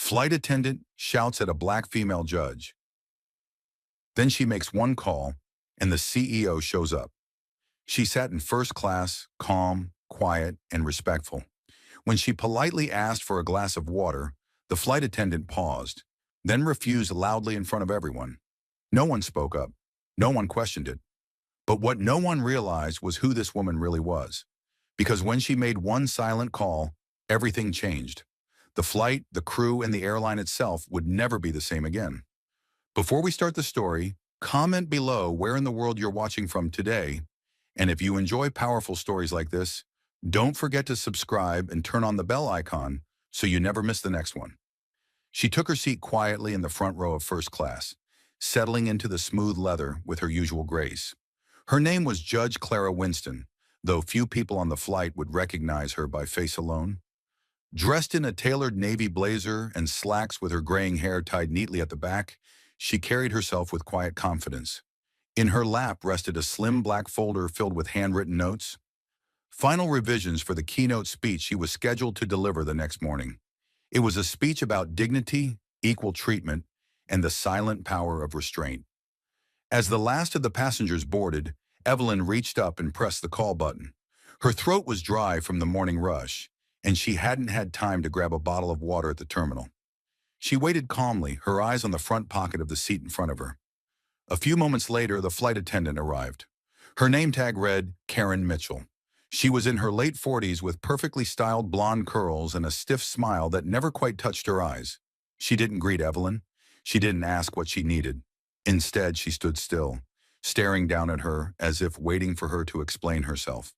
Flight attendant shouts at a black female judge. Then she makes one call, and the CEO shows up. She sat in first class, calm, quiet, and respectful. When she politely asked for a glass of water, the flight attendant paused, then refused loudly in front of everyone. No one spoke up. No one questioned it. But what no one realized was who this woman really was. Because when she made one silent call, everything changed. The flight, the crew, and the airline itself would never be the same again. Before we start the story, comment below where in the world you're watching from today. And if you enjoy powerful stories like this, don't forget to subscribe and turn on the bell icon so you never miss the next one. She took her seat quietly in the front row of first class, settling into the smooth leather with her usual grace. Her name was Judge Clara Winston, though few people on the flight would recognize her by face alone. Dressed in a tailored navy blazer and slacks with her graying hair tied neatly at the back, she carried herself with quiet confidence. In her lap rested a slim black folder filled with handwritten notes. Final revisions for the keynote speech she was scheduled to deliver the next morning. It was a speech about dignity, equal treatment, and the silent power of restraint. As the last of the passengers boarded, Evelyn reached up and pressed the call button. Her throat was dry from the morning rush, and she hadn't had time to grab a bottle of water at the terminal. She waited calmly, her eyes on the front pocket of the seat in front of her. A few moments later, the flight attendant arrived. Her name tag read Karen Mitchell. She was in her late 40s with perfectly styled blonde curls and a stiff smile that never quite touched her eyes. She didn't greet Evelyn. She didn't ask what she needed. Instead, she stood still, staring down at her as if waiting for her to explain herself.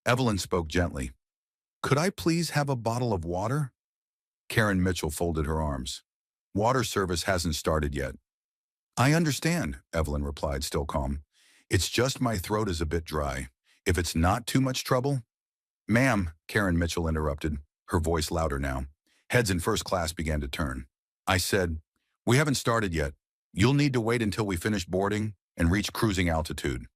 Evelyn spoke gently. "Could I please have a bottle of water?" Karen Mitchell folded her arms. "Water service hasn't started yet." "I understand," Evelyn replied, still calm. "It's just my throat is a bit dry. If it's not too much trouble—" "Ma'am," Karen Mitchell interrupted, her voice louder now. Heads in first class began to turn. "I said, we haven't started yet. You'll need to wait until we finish boarding and reach cruising altitude."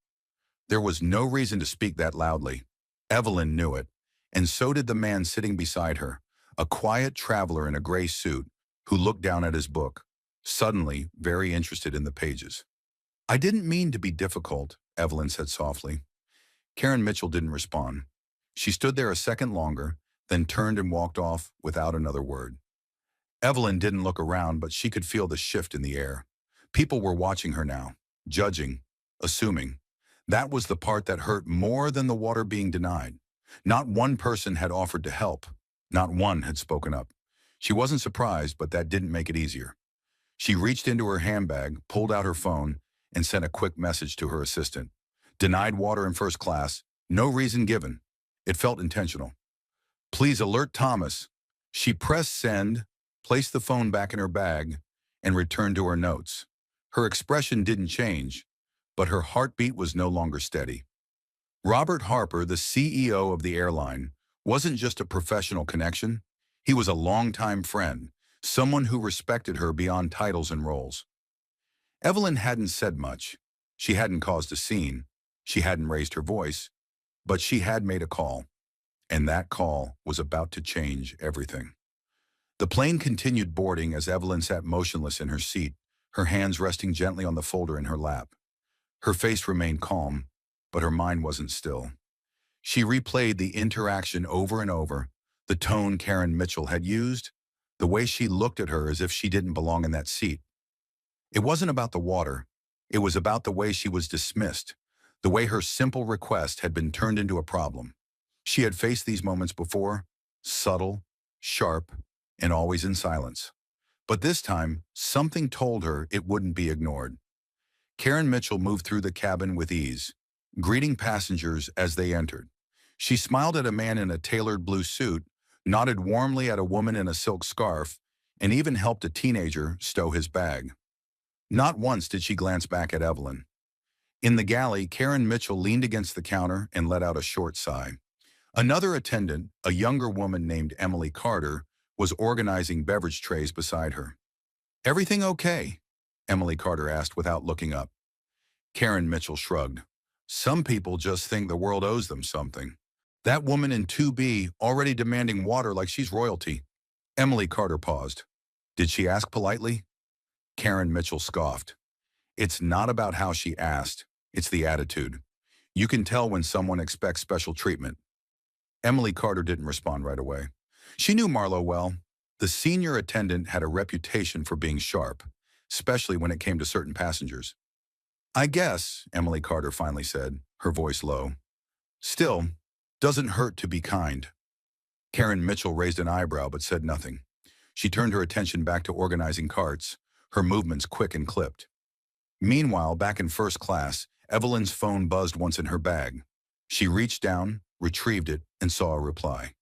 There was no reason to speak that loudly. Evelyn knew it, and so did the man sitting beside her, a quiet traveler in a gray suit who looked down at his book, suddenly very interested in the pages. "I didn't mean to be difficult," Evelyn said softly. Karen Mitchell didn't respond. She stood there a second longer, then turned and walked off without another word. Evelyn didn't look around, but she could feel the shift in the air. People were watching her now, judging, assuming. That was the part that hurt more than the water being denied. Not one person had offered to help. Not one had spoken up. She wasn't surprised, but that didn't make it easier. She reached into her handbag, pulled out her phone, and sent a quick message to her assistant. Denied water in first class, no reason given. It felt intentional. "Please alert Thomas." She pressed send, placed the phone back in her bag, and returned to her notes. Her expression didn't change, but her heartbeat was no longer steady. Robert Harper, the CEO of the airline, wasn't just a professional connection. He was a longtime friend, someone who respected her beyond titles and roles. Evelyn hadn't said much. She hadn't caused a scene. She hadn't raised her voice. But she had made a call, and that call was about to change everything. The plane continued boarding as Evelyn sat motionless in her seat, her hands resting gently on the folder in her lap. Her face remained calm, but her mind wasn't still. She replayed the interaction over and over, the tone Karen Mitchell had used, the way she looked at her as if she didn't belong in that seat. It wasn't about the water. It was about the way she was dismissed, the way her simple request had been turned into a problem. She had faced these moments before, subtle, sharp, and always in silence. But this time, something told her it wouldn't be ignored. Karen Mitchell moved through the cabin with ease, greeting passengers as they entered. She smiled at a man in a tailored blue suit, nodded warmly at a woman in a silk scarf, and even helped a teenager stow his bag. Not once did she glance back at Evelyn. In the galley, Karen Mitchell leaned against the counter and let out a short sigh. Another attendant, a younger woman named Emily Carter, was organizing beverage trays beside her. "Everything okay?" Emily Carter asked without looking up. Karen Mitchell shrugged. "Some people just think the world owes them something. That woman in 2B already demanding water like she's royalty." Emily Carter paused. Did she ask politely? Karen Mitchell scoffed. It's not about how she asked, it's the attitude. You can tell when someone expects special treatment. Emily Carter didn't respond right away. She knew Marlowe well. The senior attendant had a reputation for being sharp, especially when it came to certain passengers. I guess, Emily Carter finally said, her voice low. Still, doesn't hurt to be kind. Karen Mitchell raised an eyebrow but said nothing. She turned her attention back to organizing carts, her movements quick and clipped. Meanwhile, back in first class, Evelyn's phone buzzed once in her bag. She reached down, retrieved it, and saw a reply.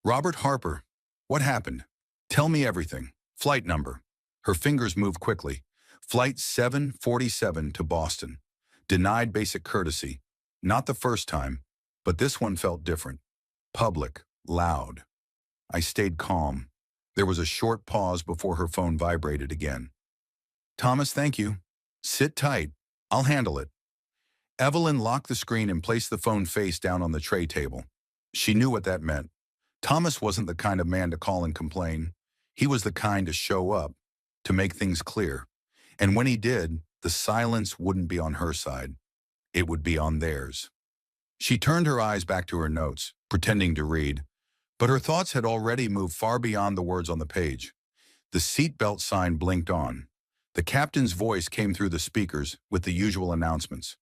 Robert Harper. What happened? Tell me everything. Flight number. Her fingers moved quickly. Flight 747 to Boston. Denied basic courtesy. Not the first time, but this one felt different. Public. Loud. I stayed calm. There was a short pause before her phone vibrated again. Thomas, thank you. Sit tight. I'll handle it. Evelyn locked the screen and placed the phone face down on the tray table. She knew what that meant. Thomas wasn't the kind of man to call and complain. He was the kind to show up, to make things clear. And when he did, the silence wouldn't be on her side. It would be on theirs. She turned her eyes back to her notes, pretending to read, but her thoughts had already moved far beyond the words on the page. The seatbelt sign blinked on. The captain's voice came through the speakers with the usual announcements.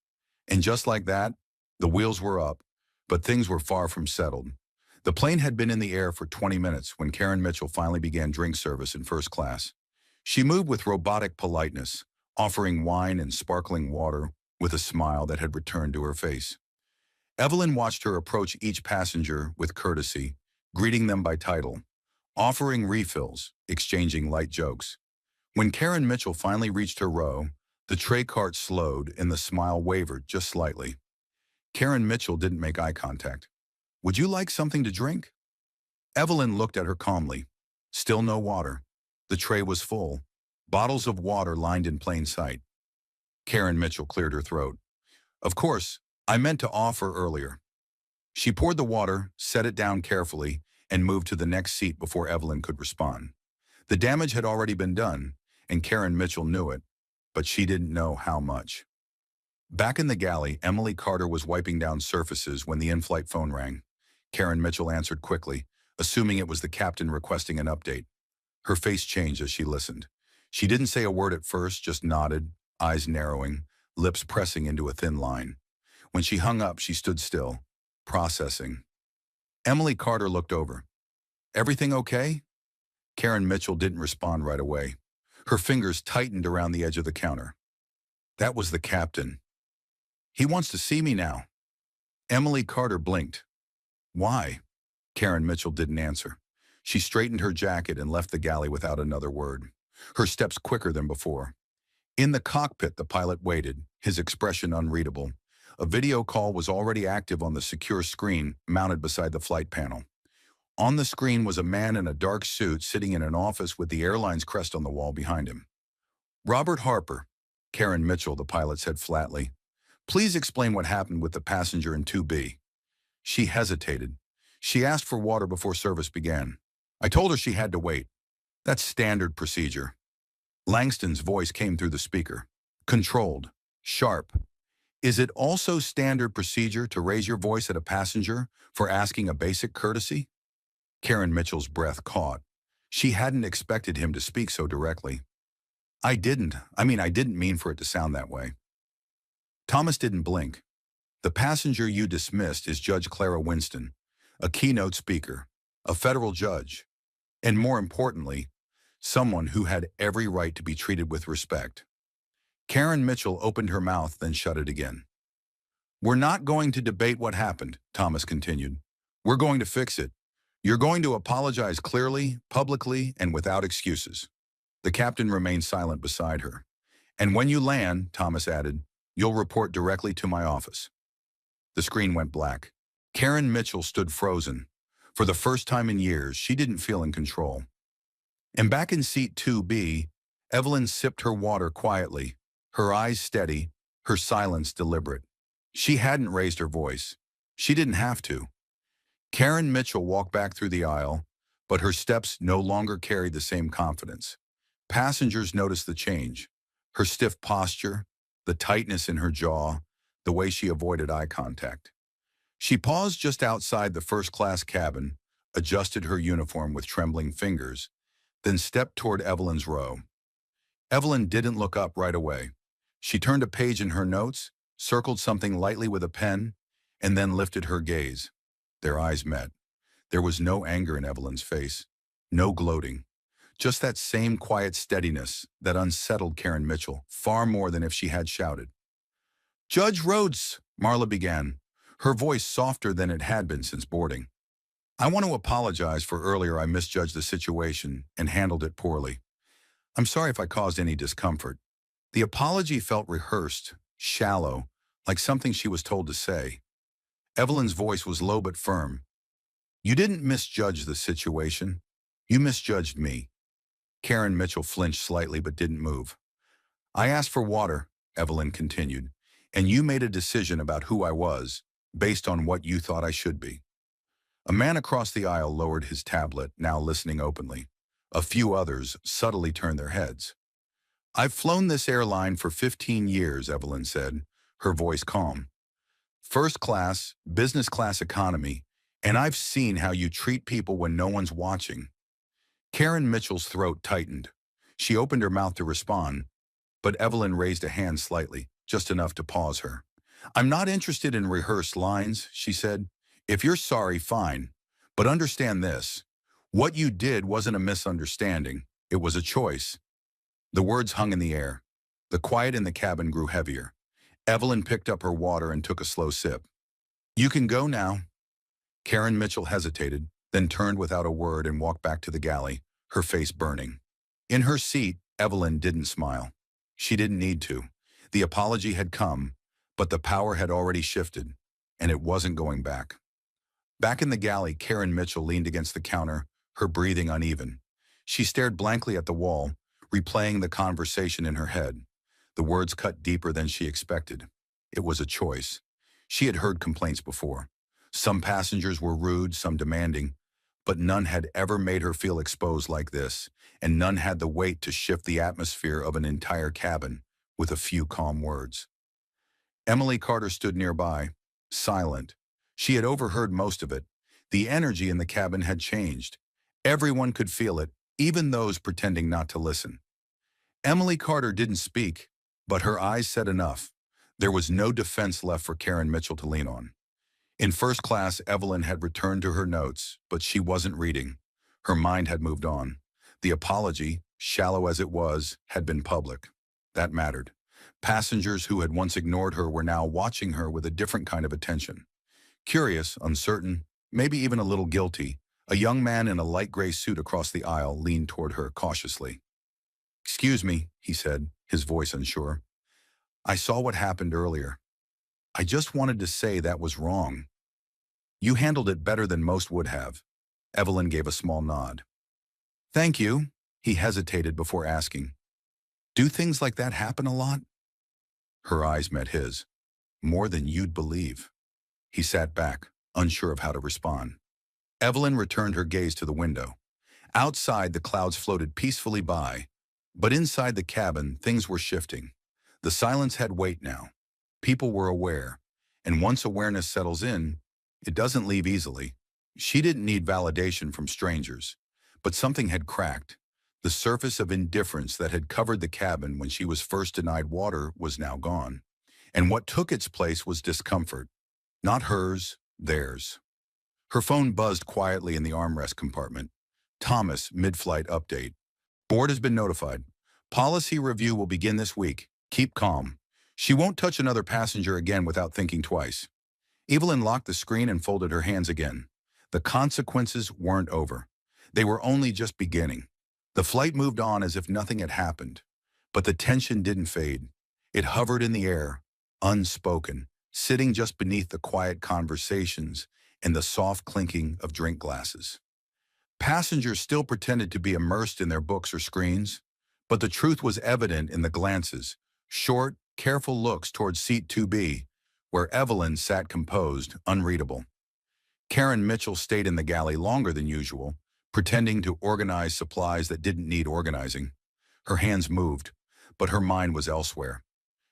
And just like that, the wheels were up, but things were far from settled. The plane had been in the air for 20 minutes when Karen Mitchell finally began drink service in first class. She moved with robotic politeness, offering wine and sparkling water with a smile that had returned to her face. Evelyn watched her approach each passenger with courtesy, greeting them by title, offering refills, exchanging light jokes. When Karen Mitchell finally reached her row, the tray cart slowed and the smile wavered just slightly. Karen Mitchell didn't make eye contact. Would you like something to drink? Evelyn looked at her calmly. Still no water. The tray was full. Bottles of water lined in plain sight. Karen Mitchell cleared her throat. Of course, I meant to offer earlier. She poured the water, set it down carefully, and moved to the next seat before Evelyn could respond. The damage had already been done, and Karen Mitchell knew it, but she didn't know how much. Back in the galley, Emily Carter was wiping down surfaces when the in-flight phone rang. Karen Mitchell answered quickly, assuming it was the captain requesting an update. Her face changed as she listened. She didn't say a word at first, just nodded, eyes narrowing, lips pressing into a thin line. When she hung up, she stood still, processing. Emily Carter looked over. Everything okay? Karen Mitchell didn't respond right away. Her fingers tightened around the edge of the counter. That was the captain. He wants to see me now. Emily Carter blinked. Why? Karen Mitchell didn't answer. She straightened her jacket and left the galley without another word, her steps quicker than before. In the cockpit, the pilot waited, his expression unreadable. A video call was already active on the secure screen mounted beside the flight panel. On the screen was a man in a dark suit sitting in an office with the airline's crest on the wall behind him. Robert Harper, Karen Mitchell, the pilot said flatly. Please explain what happened with the passenger in 2B. She hesitated. She asked for water before service began. I told her she had to wait. That's standard procedure. Langston's voice came through the speaker. Controlled. Sharp. Is it also standard procedure to raise your voice at a passenger for asking a basic courtesy? Karen Mitchell's breath caught. She hadn't expected him to speak so directly. I didn't mean for it to sound that way. Thomas didn't blink. The passenger you dismissed is Judge Clara Winston, a keynote speaker, a federal judge, and more importantly, someone who had every right to be treated with respect. Karen Mitchell opened her mouth, then shut it again. We're not going to debate what happened, Thomas continued. We're going to fix it. You're going to apologize clearly, publicly, and without excuses. The captain remained silent beside her. And when you land, Thomas added, you'll report directly to my office. The screen went black. Karen Mitchell stood frozen. For the first time in years, she didn't feel in control. And back in seat 2B, Evelyn sipped her water quietly, her eyes steady, her silence deliberate. She hadn't raised her voice. She didn't have to. Karen Mitchell walked back through the aisle, but her steps no longer carried the same confidence. Passengers noticed the change. Her stiff posture, the tightness in her jaw, the way she avoided eye contact. She paused just outside the first-class cabin, adjusted her uniform with trembling fingers, then stepped toward Evelyn's row. Evelyn didn't look up right away. She turned a page in her notes, circled something lightly with a pen, and then lifted her gaze. Their eyes met. There was no anger in Evelyn's face, no gloating, just that same quiet steadiness that unsettled Karen Mitchell far more than if she had shouted. "Judge Rhodes," Marla began, her voice softer than it had been since boarding. "I want to apologize for earlier I misjudged the situation and handled it poorly. I'm sorry if I caused any discomfort." The apology felt rehearsed, shallow, like something she was told to say. Evelyn's voice was low but firm. "You didn't misjudge the situation. You misjudged me." Karen Mitchell flinched slightly but didn't move. "I asked for water," Evelyn continued, "and you made a decision about who I was, based on what you thought I should be." A man across the aisle lowered his tablet, now listening openly. A few others subtly turned their heads. "I've flown this airline for 15 years, Evelyn said, her voice calm. "First class, business class economy, and I've seen how you treat people when no one's watching." Karen Mitchell's throat tightened. She opened her mouth to respond, but Evelyn raised a hand slightly, just enough to pause her. "I'm not interested in rehearsed lines," she said. "If you're sorry, fine. But understand this. What you did wasn't a misunderstanding. It was a choice." The words hung in the air. The quiet in the cabin grew heavier. Evelyn picked up her water and took a slow sip. "You can go now." Karen Mitchell hesitated, then turned without a word and walked back to the galley, her face burning. In her seat, Evelyn didn't smile. She didn't need to. The apology had come, but the power had already shifted, and it wasn't going back. Back in the galley, Karen Mitchell leaned against the counter, her breathing uneven. She stared blankly at the wall, replaying the conversation in her head. The words cut deeper than she expected. It was a choice. She had heard complaints before. Some passengers were rude, some demanding, but none had ever made her feel exposed like this, and none had the weight to shift the atmosphere of an entire cabin with a few calm words. Emily Carter stood nearby, silent. She had overheard most of it. The energy in the cabin had changed. Everyone could feel it, even those pretending not to listen. Emily Carter didn't speak, but her eyes said enough. There was no defense left for Karen Mitchell to lean on. In first class, Evelyn had returned to her notes, but she wasn't reading. Her mind had moved on. The apology, shallow as it was, had been public. That mattered. Passengers who had once ignored her were now watching her with a different kind of attention. Curious, uncertain, maybe even a little guilty, a young man in a light gray suit across the aisle leaned toward her cautiously. "Excuse me," he said, his voice unsure. "I saw what happened earlier. I just wanted to say that was wrong." "You handled it better than most would have." Evelyn gave a small nod. "Thank you." He hesitated before asking, "Do things like that happen a lot?" Her eyes met his. "More than you'd believe." He sat back, unsure of how to respond. Evelyn returned her gaze to the window. Outside, the clouds floated peacefully by, but inside the cabin, things were shifting. The silence had weight now. People were aware, and once awareness settles in, it doesn't leave easily. She didn't need validation from strangers, but something had cracked. The surface of indifference that had covered the cabin when she was first denied water was now gone, and what took its place was discomfort. Not hers, theirs. Her phone buzzed quietly in the armrest compartment. "Thomas, mid-flight update. Board has been notified. Policy review will begin this week. Keep calm. She won't touch another passenger again without thinking twice." Evelyn locked the screen and folded her hands again. The consequences weren't over. They were only just beginning. The flight moved on as if nothing had happened. But the tension didn't fade. It hovered in the air, unspoken, sitting just beneath the quiet conversations and the soft clinking of drink glasses. Passengers still pretended to be immersed in their books or screens, but the truth was evident in the glances, short, careful looks towards seat 2B, where Evelyn sat composed, unreadable. Karen Mitchell stayed in the galley longer than usual, pretending to organize supplies that didn't need organizing. Her hands moved, but her mind was elsewhere.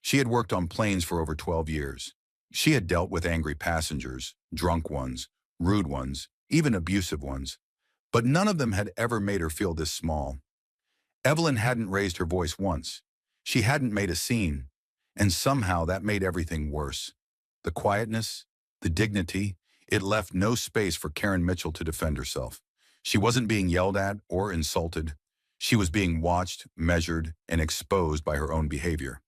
She had worked on planes for over 12 years. She had dealt with angry passengers, drunk ones, rude ones, even abusive ones. But none of them had ever made her feel this small. Evelyn hadn't raised her voice once. She hadn't made a scene. And somehow that made everything worse. The quietness, the dignity, it left no space for Karen Mitchell to defend herself. She wasn't being yelled at or insulted. She was being watched, measured, and exposed by her own behavior.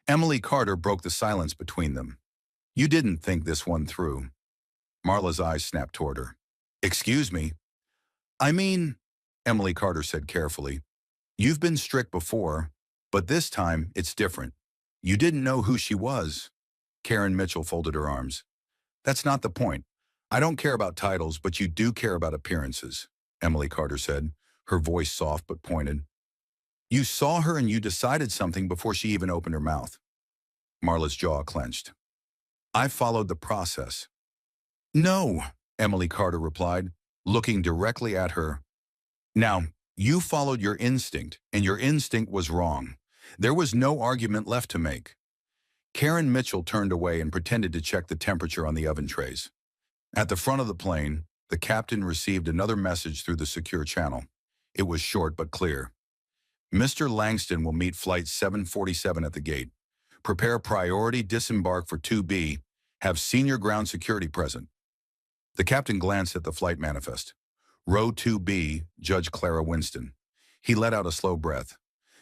Emily Carter broke the silence between them. "You didn't think this one through." Marla's eyes snapped toward her. "Excuse me." "I mean," Emily Carter said carefully, "you've been strict before, but this time it's different. You didn't know who she was." Karen Mitchell folded her arms. "That's not the point. I don't care about titles, but you do care about appearances," Emily Carter said, her voice soft but pointed. "You saw her and you decided something before she even opened her mouth." Marla's jaw clenched. "I followed the process." "No," Emily Carter replied, looking directly at her. "Now, you followed your instinct, and your instinct was wrong. There was no argument left to make." Karen Mitchell turned away and pretended to check the temperature on the oven trays. At the front of the plane, the captain received another message through the secure channel. It was short but clear. "Mr. Langston will meet Flight 747 at the gate. Prepare priority disembark for 2B. Have senior ground security present." The captain glanced at the flight manifest. Row 2B, Judge Clara Winston. He let out a slow breath.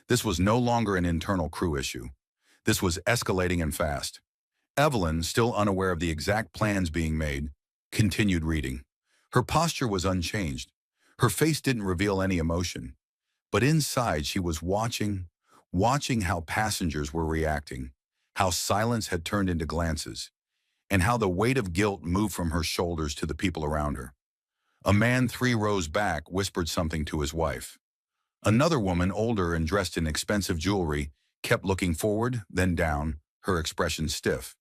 This was no longer an internal crew issue. This was escalating and fast. Evelyn, still unaware of the exact plans being made, continued reading. Her posture was unchanged. Her face didn't reveal any emotion. But inside she was watching how passengers were reacting, how silence had turned into glances, and how the weight of guilt moved from her shoulders to the people around her. A man 3 rows back whispered something to his wife. Another woman, older and dressed in expensive jewelry, kept looking forward, then down, her expression stiff.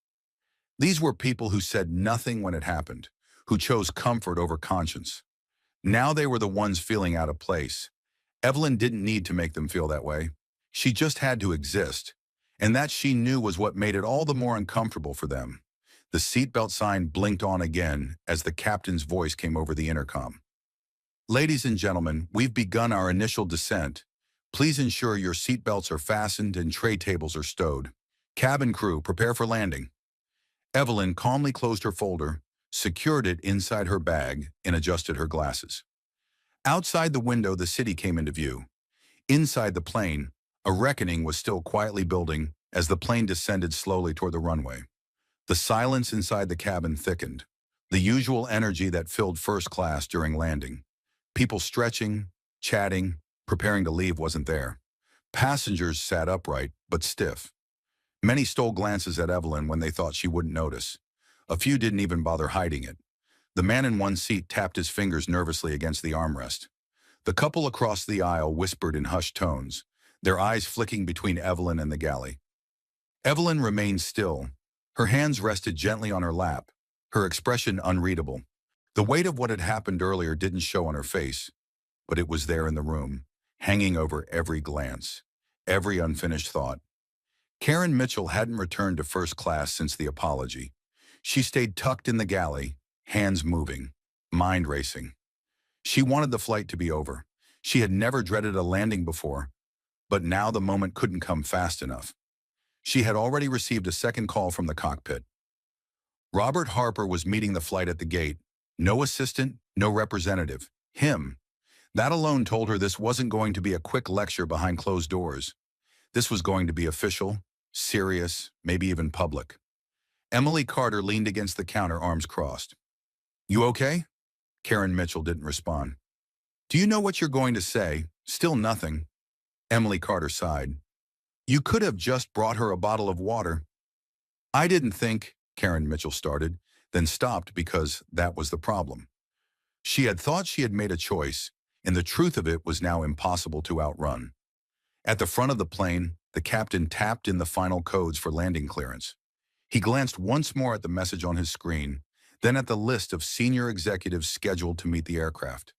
These were people who said nothing when it happened, who chose comfort over conscience. Now they were the ones feeling out of place. Evelyn didn't need to make them feel that way. She just had to exist, and that she knew was what made it all the more uncomfortable for them. The seatbelt sign blinked on again as the captain's voice came over the intercom. "Ladies and gentlemen, we've begun our initial descent. Please ensure your seatbelts are fastened and tray tables are stowed. Cabin crew, prepare for landing." Evelyn calmly closed her folder, secured it inside her bag, and adjusted her glasses. Outside the window, the city came into view. Inside the plane, a reckoning was still quietly building as the plane descended slowly toward the runway. The silence inside the cabin thickened, the usual energy that filled first class during landing. People stretching, chatting, preparing to leave wasn't there. Passengers sat upright, but stiff. Many stole glances at Evelyn when they thought she wouldn't notice. A few didn't even bother hiding it. The man in one seat tapped his fingers nervously against the armrest. The couple across the aisle whispered in hushed tones, their eyes flicking between Evelyn and the galley. Evelyn remained still. Her hands rested gently on her lap, her expression unreadable. The weight of what had happened earlier didn't show on her face, but it was there in the room, hanging over every glance, every unfinished thought. Karen Mitchell hadn't returned to first class since the apology. She stayed tucked in the galley, hands moving, mind racing. She wanted the flight to be over. She had never dreaded a landing before, but now the moment couldn't come fast enough. She had already received a second call from the cockpit. Robert Harper was meeting the flight at the gate. No assistant, no representative. Him. That alone told her this wasn't going to be a quick lecture behind closed doors. This was going to be official, serious, maybe even public. Emily Carter leaned against the counter, arms crossed. "You okay?" Karen Mitchell didn't respond. "Do you know what you're going to say?" Still nothing. Emily Carter sighed. "You could have just brought her a bottle of water." "I didn't think," Karen Mitchell started, then stopped because that was the problem. She had thought she had made a choice, and the truth of it was now impossible to outrun. At the front of the plane, the captain tapped in the final codes for landing clearance. He glanced once more at the message on his screen, then at the list of senior executives scheduled to meet the aircraft.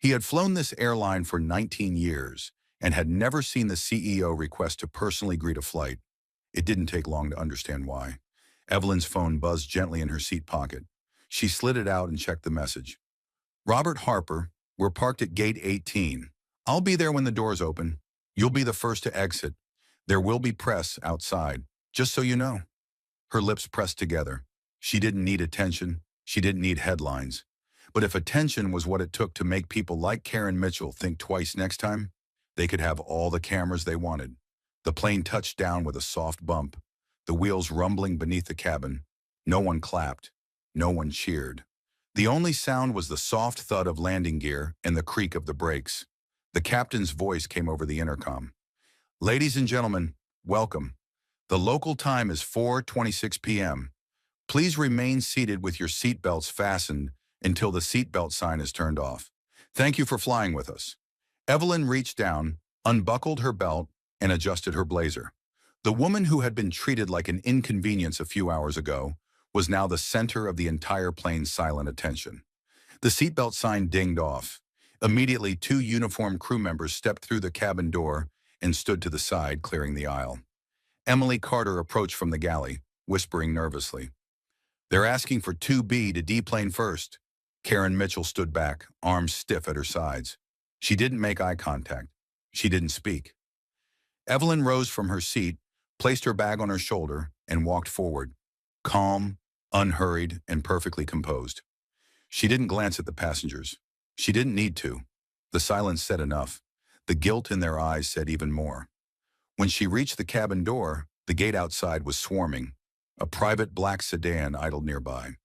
He had flown this airline for 19 years and had never seen the CEO request to personally greet a flight. It didn't take long to understand why. Evelyn's phone buzzed gently in her seat pocket. She slid it out and checked the message. Robert Harper, we're parked at gate 18. I'll be there when the doors open. You'll be the first to exit. There will be press outside, just so you know. Her lips pressed together. She didn't need attention. She didn't need headlines. But if attention was what it took to make people like Karen Mitchell think twice next time, they could have all the cameras they wanted. The plane touched down with a soft bump, the wheels rumbling beneath the cabin. No one clapped. No one cheered. The only sound was the soft thud of landing gear and the creak of the brakes. The captain's voice came over the intercom. Ladies and gentlemen, welcome. The local time is 4:26 p.m. Please remain seated with your seatbelts fastened until the seatbelt sign is turned off. Thank you for flying with us. Evelyn reached down, unbuckled her belt, and adjusted her blazer. The woman who had been treated like an inconvenience a few hours ago was now the center of the entire plane's silent attention. The seatbelt sign dinged off. Immediately, two uniformed crew members stepped through the cabin door and stood to the side, clearing the aisle. Emily Carter approached from the galley, whispering nervously. They're asking for 2B to deplane first. Karen Mitchell stood back, arms stiff at her sides. She didn't make eye contact. She didn't speak. Evelyn rose from her seat, placed her bag on her shoulder, and walked forward, calm, unhurried, and perfectly composed. She didn't glance at the passengers. She didn't need to. The silence said enough. The guilt in their eyes said even more. When she reached the cabin door, the gate outside was swarming. A private black sedan idled nearby.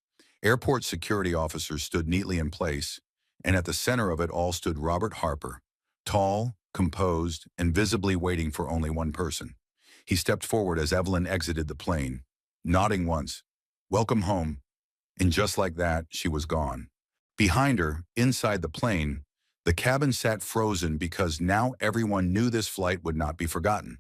Airport security officers stood neatly in place, and at the center of it all stood Robert Harper, tall, composed, and visibly waiting for only one person. He stepped forward as Evelyn exited the plane, nodding once, "Welcome home." And just like that, she was gone. Behind her, inside the plane, the cabin sat frozen because now everyone knew this flight would not be forgotten.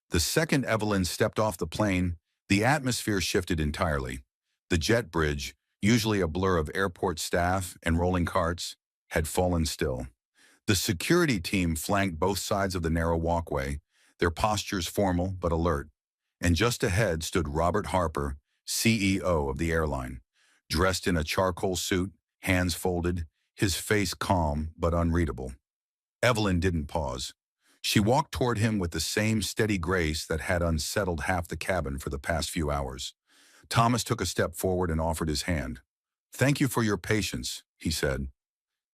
The second Evelyn stepped off the plane, the atmosphere shifted entirely. The jet bridge, usually a blur of airport staff and rolling carts, had fallen still. The security team flanked both sides of the narrow walkway, their postures formal but alert. And just ahead stood Robert Harper, CEO of the airline, dressed in a charcoal suit, hands folded, his face calm but unreadable. Evelyn didn't pause. She walked toward him with the same steady grace that had unsettled half the cabin for the past few hours. Thomas took a step forward and offered his hand. "Thank you for your patience," he said.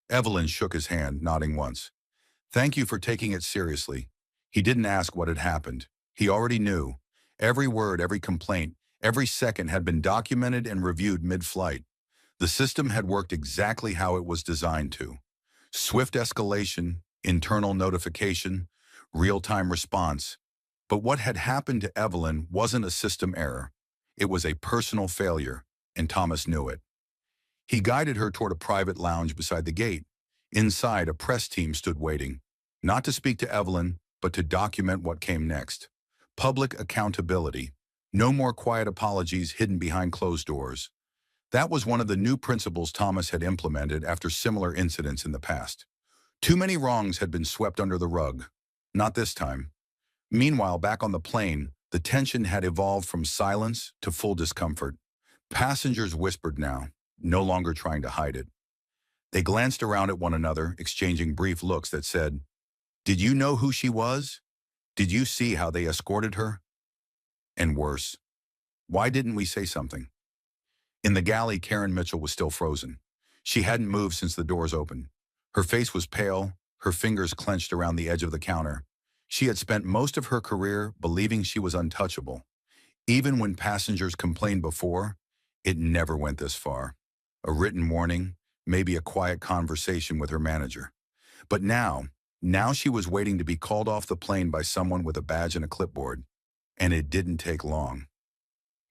Evelyn shook his hand, nodding once. "Thank you for taking it seriously." He didn't ask what had happened. He already knew. Every word, every complaint, every second had been documented and reviewed mid-flight. The system had worked exactly how it was designed to. Swift escalation, internal notification, real-time response. But what had happened to Evelyn wasn't a system error. It was a personal failure, and Thomas knew it. He guided her toward a private lounge beside the gate. Inside, a press team stood waiting, not to speak to Evelyn, but to document what came next. Public accountability. No more quiet apologies hidden behind closed doors. That was one of the new principles Thomas had implemented after similar incidents in the past. Too many wrongs had been swept under the rug. Not this time. Meanwhile, back on the plane, the tension had evolved from silence to full discomfort. Passengers whispered now, no longer trying to hide it. They glanced around at one another, exchanging brief looks that said, "Did you know who she was? Did you see how they escorted her?" And worse, "Why didn't we say something?" In the galley, Karen Mitchell was still frozen. She hadn't moved since the doors opened. Her face was pale, her fingers clenched around the edge of the counter. She had spent most of her career believing she was untouchable. Even when passengers complained before, it never went this far. A written warning, maybe a quiet conversation with her manager. But now she was waiting to be called off the plane by someone with a badge and a clipboard. And it didn't take long.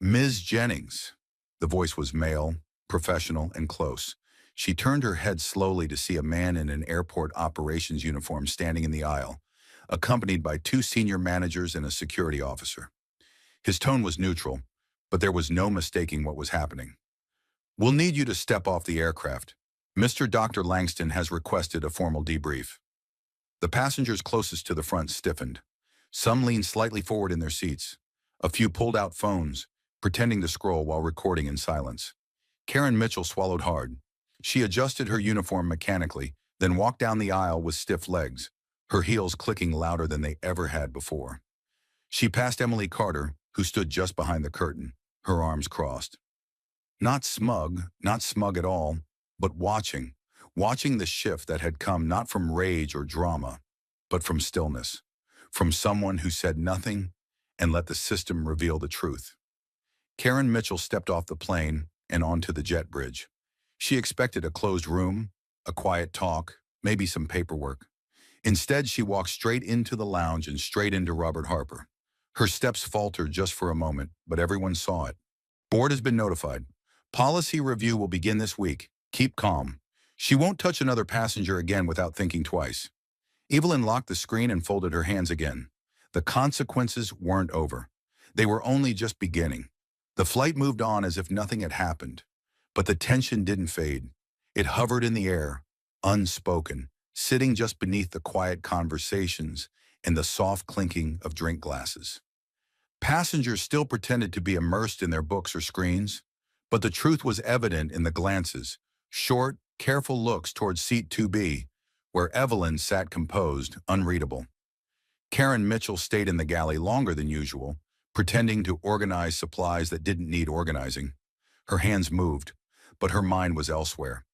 "Ms. Jennings." The voice was male, professional, and close. She turned her head slowly to see a man in an airport operations uniform standing in the aisle, accompanied by two senior managers and a security officer. His tone was neutral, but there was no mistaking what was happening. "We'll need you to step off the aircraft. Mr. Dr. Langston has requested a formal debrief. The passengers closest to the front stiffened. Some leaned slightly forward in their seats. A few pulled out phones, pretending to scroll while recording in silence. Karen Mitchell swallowed hard. She adjusted her uniform mechanically, then walked down the aisle with stiff legs, her heels clicking louder than they ever had before. She passed Emily Carter, who stood just behind the curtain, her arms crossed. Not smug at all, but watching the shift that had come not from rage or drama, but from stillness, from someone who said nothing and let the system reveal the truth. Karen Mitchell stepped off the plane and onto the jet bridge. She expected a closed room, a quiet talk, maybe some paperwork. Instead, she walked straight into the lounge and straight into Robert Harper. Her steps faltered just for a moment, but everyone saw it. Board has been notified. Policy review will begin this week. Keep calm. She won't touch another passenger again without thinking twice. Evelyn locked the screen and folded her hands again. The consequences weren't over. They were only just beginning. The flight moved on as if nothing had happened. But the tension didn't fade. It hovered in the air, unspoken, sitting just beneath the quiet conversations and the soft clinking of drink glasses. Passengers still pretended to be immersed in their books or screens, but the truth was evident in the glances, short, careful looks towards seat 2B, where Evelyn sat composed, unreadable. Karen Mitchell stayed in the galley longer than usual, pretending to organize supplies that didn't need organizing. Her hands moved, but her mind was elsewhere.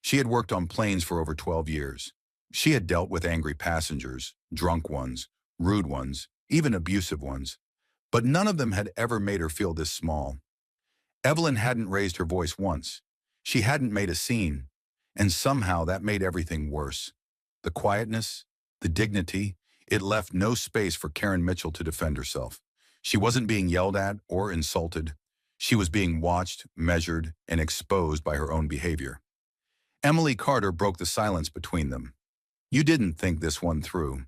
She had worked on planes for over 12 years. She had dealt with angry passengers, drunk ones, rude ones, even abusive ones. But none of them had ever made her feel this small. Evelyn hadn't raised her voice once. She hadn't made a scene, and somehow that made everything worse. The quietness, the dignity, it left no space for Karen Mitchell to defend herself. She wasn't being yelled at or insulted. She was being watched, measured, and exposed by her own behavior. Emily Carter broke the silence between them. "You didn't think this one through."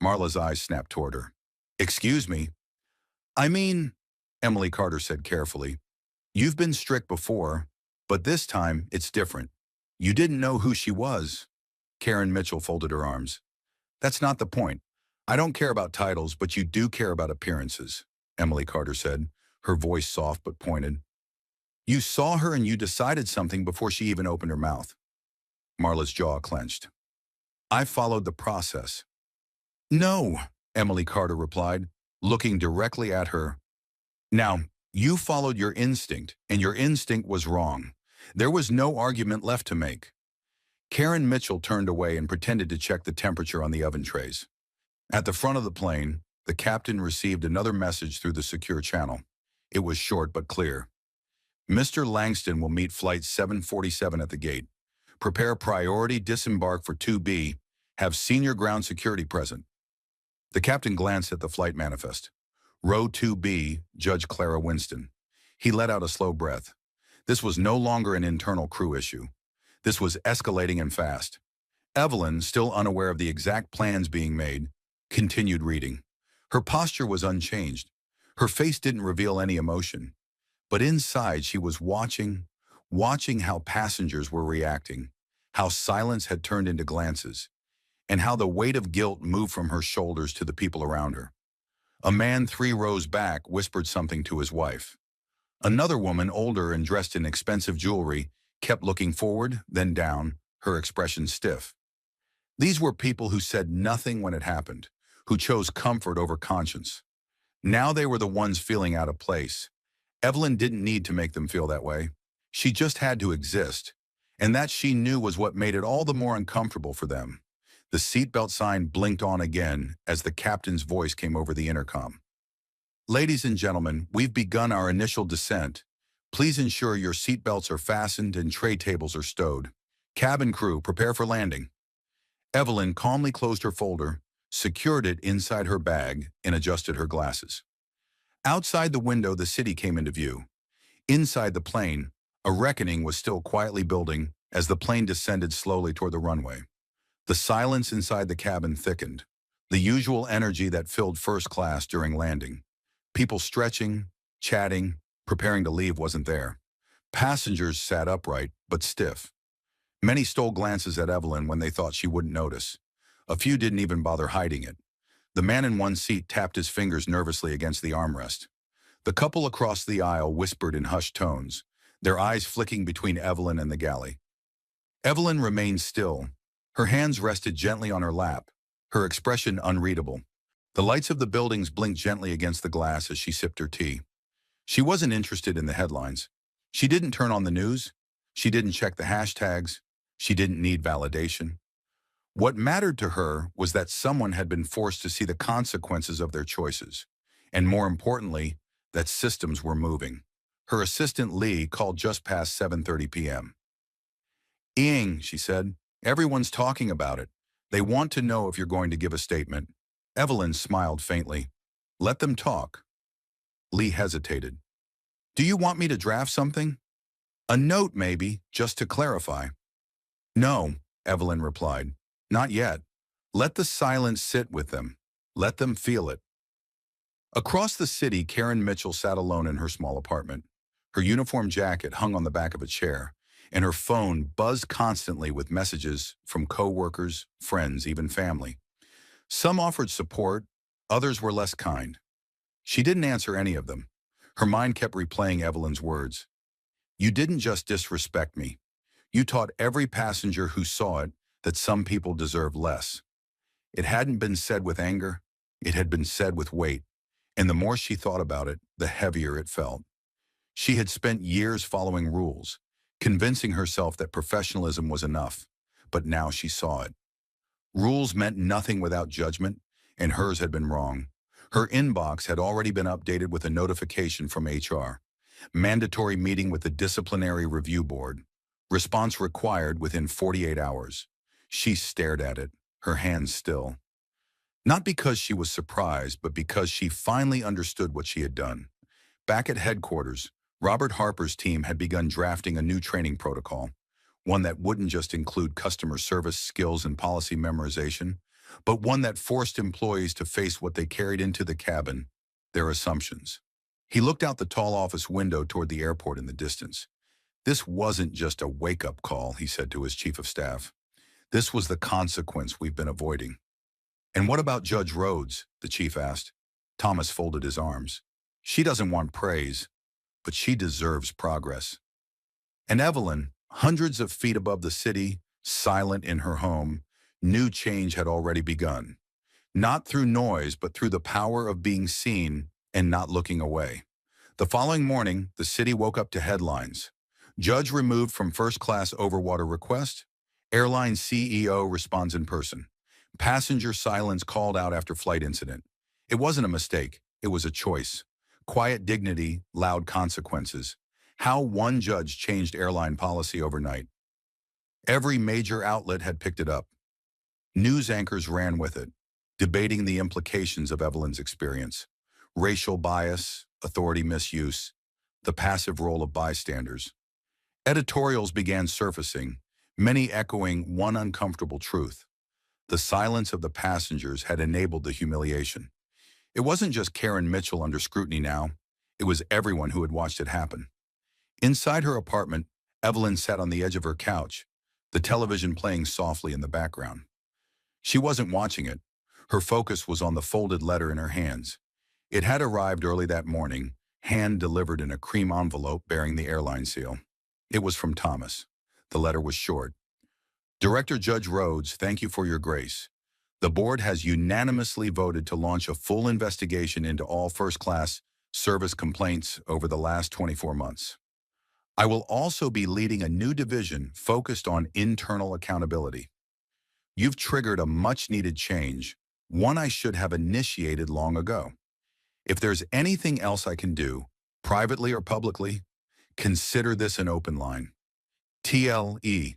Marla's eyes snapped toward her. "Excuse me." "I mean," Emily Carter said carefully, "you've been strict before, but this time it's different. You didn't know who she was." Karen Mitchell folded her arms. "That's not the point. I don't care about titles, but you do care about appearances," Emily Carter said, her voice soft but pointed. "You saw her and you decided something before she even opened her mouth." Marla's jaw clenched. "I followed the process." "No," Emily Carter replied, looking directly at her. "Now, you followed your instinct, and your instinct was wrong. There was no argument left to make." Karen Mitchell turned away and pretended to check the temperature on the oven trays. At the front of the plane, the captain received another message through the secure channel. It was short but clear. "Mr. Langston will meet flight 747 at the gate. Prepare priority disembark for 2B. Have senior ground security present." The captain glanced at the flight manifest. Row 2B, Judge Clara Winston. He let out a slow breath. This was no longer an internal crew issue. This was escalating and fast. Evelyn, still unaware of the exact plans being made, continued reading. Her posture was unchanged. Her face didn't reveal any emotion. But inside she was watching how passengers were reacting, how silence had turned into glances, and how the weight of guilt moved from her shoulders to the people around her. A man 3 rows back whispered something to his wife. Another woman, older and dressed in expensive jewelry, kept looking forward, then down, her expression stiff. These were people who said nothing when it happened, who chose comfort over conscience. Now they were the ones feeling out of place. Evelyn didn't need to make them feel that way. She just had to exist, and that she knew was what made it all the more uncomfortable for them. The seatbelt sign blinked on again as the captain's voice came over the intercom. "Ladies and gentlemen, we've begun our initial descent. Please ensure your seatbelts are fastened and tray tables are stowed. Cabin crew, prepare for landing." Evelyn calmly closed her folder, secured it inside her bag, and adjusted her glasses. Outside the window, the city came into view. Inside the plane, a reckoning was still quietly building as the plane descended slowly toward the runway. The silence inside the cabin thickened, the usual energy that filled first class during landing. People stretching, chatting, preparing to leave wasn't there. Passengers sat upright, but stiff. Many stole glances at Evelyn when they thought she wouldn't notice. A few didn't even bother hiding it. The man in one seat tapped his fingers nervously against the armrest. The couple across the aisle whispered in hushed tones, their eyes flicking between Evelyn and the galley. Evelyn remained still. Her hands rested gently on her lap, her expression unreadable. The lights of the buildings blinked gently against the glass as she sipped her tea. She wasn't interested in the headlines. She didn't turn on the news. She didn't check the hashtags. She didn't need validation. What mattered to her was that someone had been forced to see the consequences of their choices, and more importantly, that systems were moving. Her assistant Lee called just past 7:30 p.m. "Ing," she said, "everyone's talking about it. They want to know if you're going to give a statement." Evelyn smiled faintly. "Let them talk." Lee hesitated. "Do you want me to draft something?" "A note, maybe, just to clarify." "No," Evelyn replied. "Not yet. Let the silence sit with them. Let them feel it." Across the city, Karen Mitchell sat alone in her small apartment. Her uniform jacket hung on the back of a chair, and her phone buzzed constantly with messages from coworkers, friends, even family. Some offered support, others were less kind. She didn't answer any of them. Her mind kept replaying Evelyn's words. "You didn't just disrespect me. You taught every passenger who saw it that some people deserve less." It hadn't been said with anger. It had been said with weight. And the more she thought about it, the heavier it felt. She had spent years following rules, convincing herself that professionalism was enough. But now she saw it. Rules meant nothing without judgment, and hers had been wrong. Her inbox had already been updated with a notification from HR. Mandatory meeting with the Disciplinary Review Board. Response required within 48 hours. She stared at it, her hands still. Not because she was surprised, but because she finally understood what she had done. Back at headquarters, Robert Harper's team had begun drafting a new training protocol, one that wouldn't just include customer service skills and policy memorization, but one that forced employees to face what they carried into the cabin, their assumptions. He looked out the tall office window toward the airport in the distance. "This wasn't just a wake-up call," he said to his chief of staff. "This was the consequence we've been avoiding." "And what about Judge Rhodes?" the chief asked. Thomas folded his arms. "She doesn't want praise, but she deserves progress." And Evelyn, hundreds of feet above the city, silent in her home, knew change had already begun. Not through noise, but through the power of being seen and not looking away. The following morning, the city woke up to headlines. Judge removed from first-class overwater request. Airline CEO responds in person. Passenger silence called out after flight incident. It wasn't a mistake. It was a choice. Quiet dignity, loud consequences. How one judge changed airline policy overnight. Every major outlet had picked it up. News anchors ran with it, debating the implications of Evelyn's experience. Racial bias, authority misuse, the passive role of bystanders. Editorials began surfacing, many echoing one uncomfortable truth. The silence of the passengers had enabled the humiliation. It wasn't just Karen Mitchell under scrutiny now. It was everyone who had watched it happen. Inside her apartment, Evelyn sat on the edge of her couch, the television playing softly in the background. She wasn't watching it. Her focus was on the folded letter in her hands. It had arrived early that morning, hand-delivered in a cream envelope bearing the airline seal. It was from Thomas. The letter was short. "Director Judge Rhodes, thank you for your grace. The board has unanimously voted to launch a full investigation into all first-class service complaints over the last 24 months. I will also be leading a new division focused on internal accountability. You've triggered a much-needed change, one I should have initiated long ago. If there's anything else I can do, privately or publicly, consider this an open line. TLE."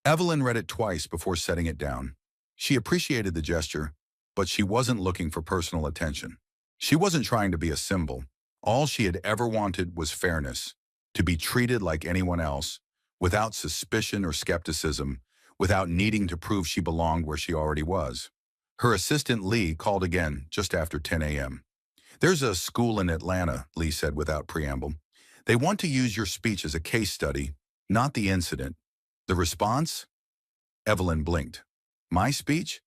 Evelyn read it twice before setting it down. She appreciated the gesture, but she wasn't looking for personal attention. She wasn't trying to be a symbol. All she had ever wanted was fairness, to be treated like anyone else, without suspicion or skepticism, without needing to prove she belonged where she already was. Her assistant Lee called again just after 10 a.m. "There's a school in Atlanta," Lee said without preamble. "They want to use your speech as a case study, not the incident. The response? Evelyn blinked. My speech?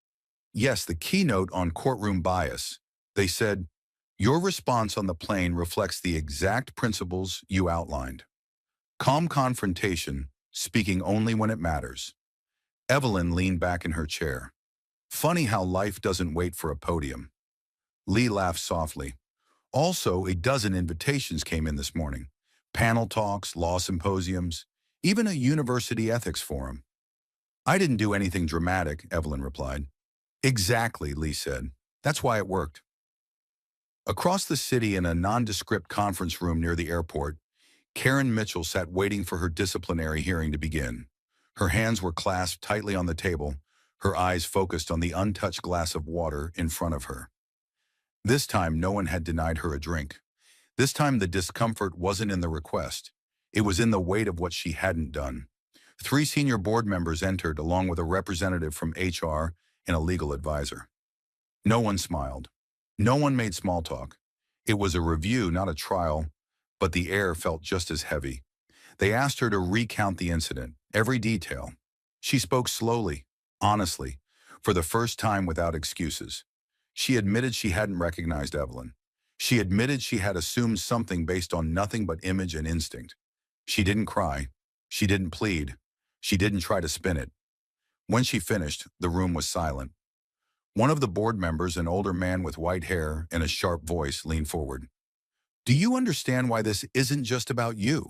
Yes, the keynote on courtroom bias. They said, your response on the plane reflects the exact principles you outlined. Calm confrontation, speaking only when it matters. Evelyn leaned back in her chair. Funny how life doesn't wait for a podium. Lee laughed softly. Also, a dozen invitations came in this morning. Panel talks, law symposiums, even a university ethics forum. I didn't do anything dramatic, Evelyn replied. Exactly, Lee said. That's why it worked. Across the city in a nondescript conference room near the airport, Karen Mitchell sat waiting for her disciplinary hearing to begin. Her hands were clasped tightly on the table, her eyes focused on the untouched glass of water in front of her. This time, no one had denied her a drink. This time, the discomfort wasn't in the request. It was in the weight of what she hadn't done. 3 senior board members entered, along with a representative from HR and a legal advisor. No one smiled. No one made small talk. It was a review, not a trial, but the air felt just as heavy. They asked her to recount the incident, every detail. She spoke slowly, honestly, for the first time without excuses. She admitted she hadn't recognized Evelyn. She admitted she had assumed something based on nothing but image and instinct. She didn't cry. She didn't plead. She didn't try to spin it. When she finished, the room was silent. One of the board members, an older man with white hair and a sharp voice, leaned forward. Do you understand why this isn't just about you?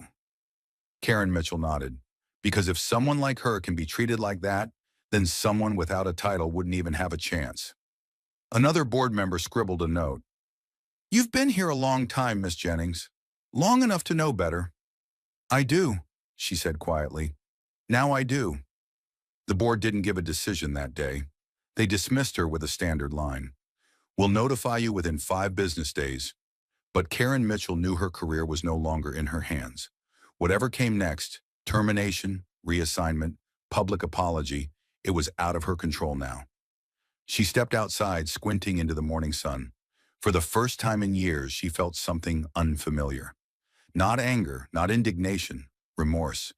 Karen Mitchell nodded. Because if someone like her can be treated like that, then someone without a title wouldn't even have a chance. Another board member scribbled a note. You've been here a long time, Miss Jennings. Long enough to know better. I do, she said quietly. Now I do. The board didn't give a decision that day. They dismissed her with a standard line. We'll notify you within 5 business days. But Karen Mitchell knew her career was no longer in her hands. Whatever came next, termination, reassignment, public apology, it was out of her control now. She stepped outside, squinting into the morning sun. For the first time in years, she felt something unfamiliar. Not anger, not indignation, remorse.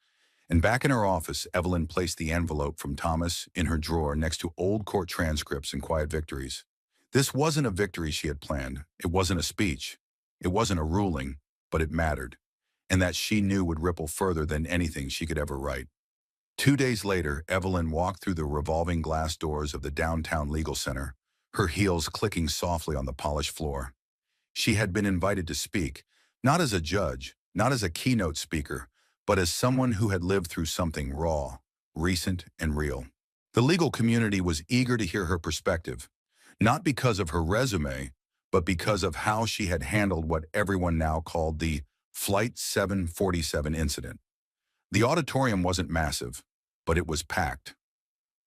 And back in her office, Evelyn placed the envelope from Thomas in her drawer next to old court transcripts and quiet victories. This wasn't a victory she had planned. It wasn't a speech. It wasn't a ruling, but it mattered. And that she knew would ripple further than anything she could ever write. 2 days later, Evelyn walked through the revolving glass doors of the downtown legal center, her heels clicking softly on the polished floor. She had been invited to speak, not as a judge, not as a keynote speaker, but as someone who had lived through something raw, recent, and real. The legal community was eager to hear her perspective, not because of her resume, but because of how she had handled what everyone now called the Flight 747 incident. The auditorium wasn't massive, but it was packed.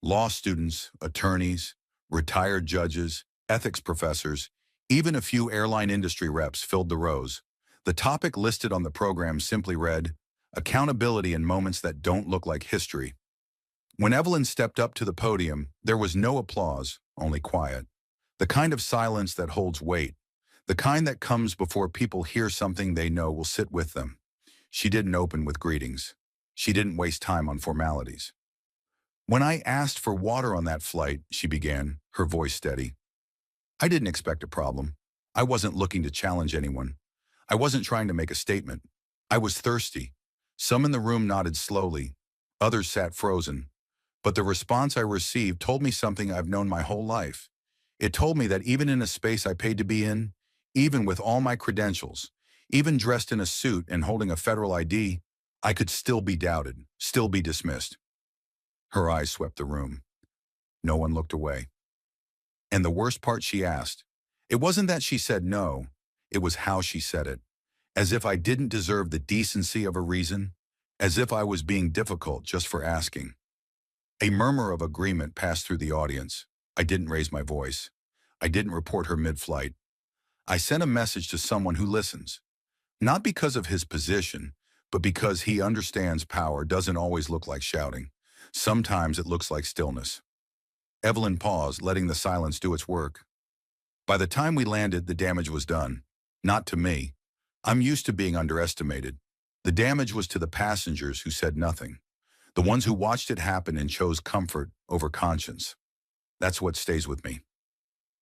Law students, attorneys, retired judges, ethics professors, even a few airline industry reps filled the rows. The topic listed on the program simply read, Accountability in Moments That Don't Look Like History. When Evelyn stepped up to the podium, there was no applause, only quiet. The kind of silence that holds weight. The kind that comes before people hear something they know will sit with them. She didn't open with greetings. She didn't waste time on formalities. When I asked for water on that flight, she began, her voice steady. I didn't expect a problem. I wasn't looking to challenge anyone. I wasn't trying to make a statement. I was thirsty. Some in the room nodded slowly. Others sat frozen. But the response I received told me something I've known my whole life. It told me that even in a space I paid to be in, even with all my credentials, even dressed in a suit and holding a federal ID, I could still be doubted, still be dismissed. Her eyes swept the room. No one looked away. And the worst part, she asked. It wasn't that she said no, it was how she said it. As if I didn't deserve the decency of a reason, as if I was being difficult just for asking. A murmur of agreement passed through the audience. I didn't raise my voice. I didn't report her mid-flight. I sent a message to someone who listens. Not because of his position, but because he understands power doesn't always look like shouting. Sometimes it looks like stillness. Evelyn paused, letting the silence do its work. By the time we landed, the damage was done. Not to me. I'm used to being underestimated. The damage was to the passengers who said nothing. The ones who watched it happen and chose comfort over conscience. That's what stays with me.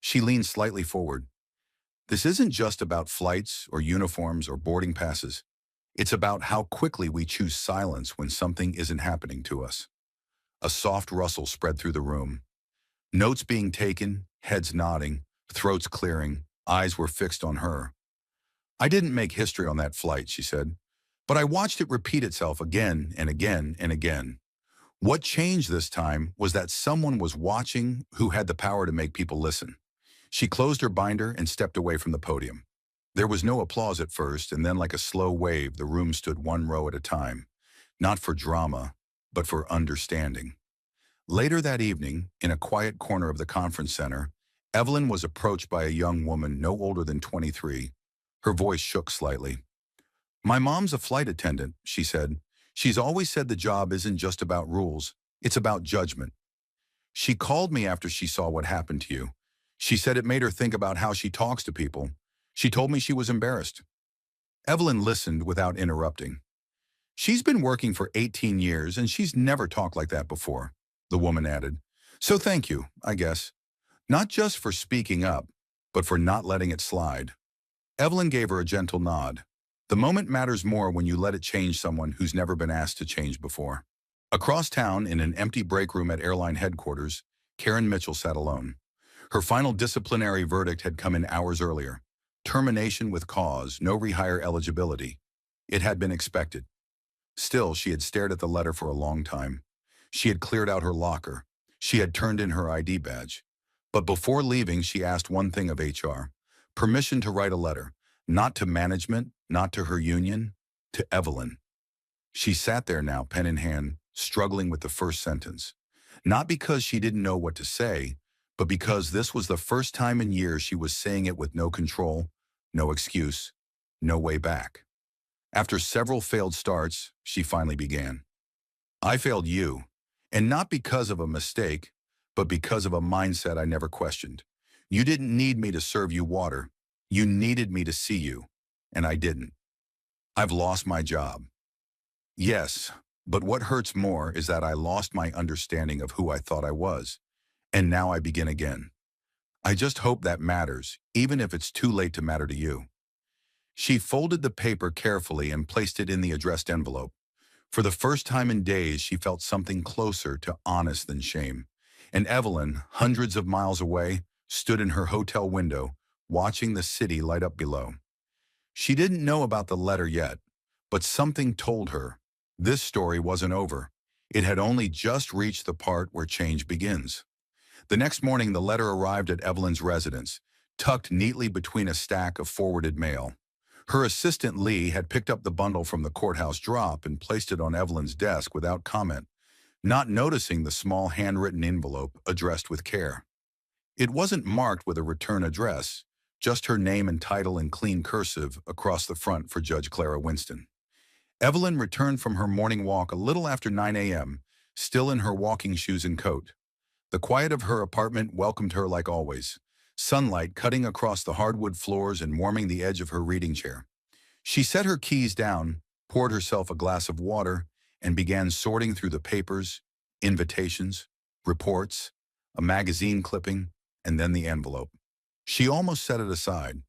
She leaned slightly forward. This isn't just about flights or uniforms or boarding passes. It's about how quickly we choose silence when something isn't happening to us. A soft rustle spread through the room. Notes being taken, heads nodding, throats clearing, eyes were fixed on her. I didn't make history on that flight, she said, but I watched it repeat itself again and again and again. What changed this time was that someone was watching who had the power to make people listen. She closed her binder and stepped away from the podium. There was no applause at first, and then like a slow wave, the room stood one row at a time, not for drama, but for understanding. Later that evening, in a quiet corner of the conference center, Evelyn was approached by a young woman no older than 23. Her voice shook slightly. "My mom's a flight attendant," she said. "She's always said the job isn't just about rules, it's about judgment. She called me after she saw what happened to you. She said it made her think about how she talks to people. She told me she was embarrassed." Evelyn listened without interrupting. "She's been working for 18 years and she's never talked like that before," the woman added. "So thank you, I guess. Not just for speaking up, but for not letting it slide." Evelyn gave her a gentle nod. The moment matters more when you let it change someone who's never been asked to change before. Across town, in an empty break room at airline headquarters, Karen Mitchell sat alone. Her final disciplinary verdict had come in hours earlier. Termination with cause, no rehire eligibility. It had been expected. Still, she had stared at the letter for a long time. She had cleared out her locker. She had turned in her ID badge. But before leaving, she asked one thing of HR. Permission to write a letter. Not to management, not to her union, to Evelyn. She sat there now, pen in hand, struggling with the first sentence. Not because she didn't know what to say, but because this was the first time in years she was saying it with no control, no excuse, no way back. After several failed starts, she finally began. "I failed you, and not because of a mistake, but because of a mindset I never questioned. You didn't need me to serve you water. You needed me to see you, and I didn't. I've lost my job. Yes, but what hurts more is that I lost my understanding of who I thought I was, and now I begin again. I just hope that matters, even if it's too late to matter to you." She folded the paper carefully and placed it in the addressed envelope. For the first time in days, she felt something closer to honest than shame. And Evelyn, hundreds of miles away, stood in her hotel window, watching the city light up below. She didn't know about the letter yet, but something told her this story wasn't over. It had only just reached the part where change begins. The next morning, the letter arrived at Evelyn's residence, tucked neatly between a stack of forwarded mail. Her assistant Lee had picked up the bundle from the courthouse drop and placed it on Evelyn's desk without comment, not noticing the small handwritten envelope addressed with care. It wasn't marked with a return address, just her name and title in clean cursive across the front for Judge Clara Winston. Evelyn returned from her morning walk a little after 9 a.m., still in her walking shoes and coat. The quiet of her apartment welcomed her like always, sunlight cutting across the hardwood floors and warming the edge of her reading chair. She set her keys down, poured herself a glass of water, and began sorting through the papers, invitations, reports, a magazine clipping, and then the envelope. She almost set it aside.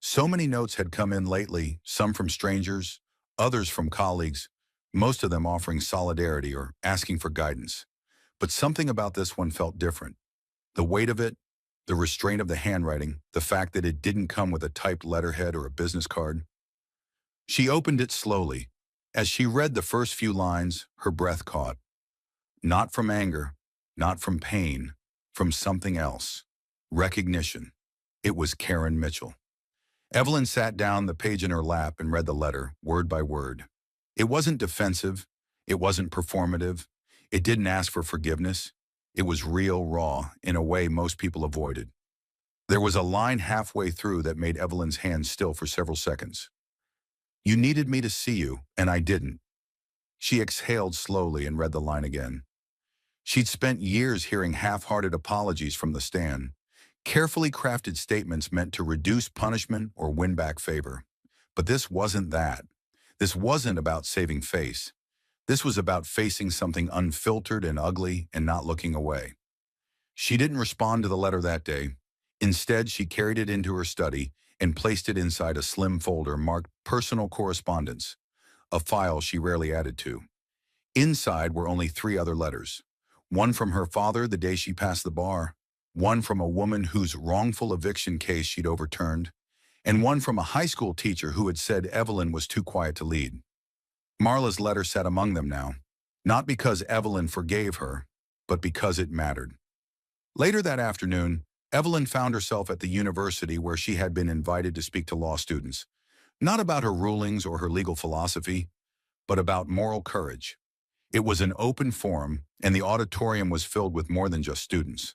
So many notes had come in lately, some from strangers, others from colleagues, most of them offering solidarity or asking for guidance. But something about this one felt different. The weight of it, the restraint of the handwriting, the fact that it didn't come with a typed letterhead or a business card. She opened it slowly. As she read the first few lines, her breath caught. Not from anger, not from pain, from something else. Recognition. It was Karen Mitchell. Evelyn sat down, the page in her lap, and read the letter, word by word. It wasn't defensive. It wasn't performative. It didn't ask for forgiveness. It was real, raw, in a way most people avoided. There was a line halfway through that made Evelyn's hands still for several seconds. "You needed me to see you, and I didn't." She exhaled slowly and read the line again. She'd spent years hearing half-hearted apologies from the stand, carefully crafted statements meant to reduce punishment or win back favor. But this wasn't that. This wasn't about saving face. This was about facing something unfiltered and ugly and not looking away. She didn't respond to the letter that day. Instead, she carried it into her study and placed it inside a slim folder marked Personal Correspondence, a file she rarely added to. Inside were only 3 other letters. One from her father the day she passed the bar, one from a woman whose wrongful eviction case she'd overturned, and one from a high school teacher who had said Evelyn was too quiet to lead. Marla's letter sat among them now, not because Evelyn forgave her, but because it mattered. Later that afternoon, Evelyn found herself at the university where she had been invited to speak to law students, not about her rulings or her legal philosophy, but about moral courage. It was an open forum, and the auditorium was filled with more than just students.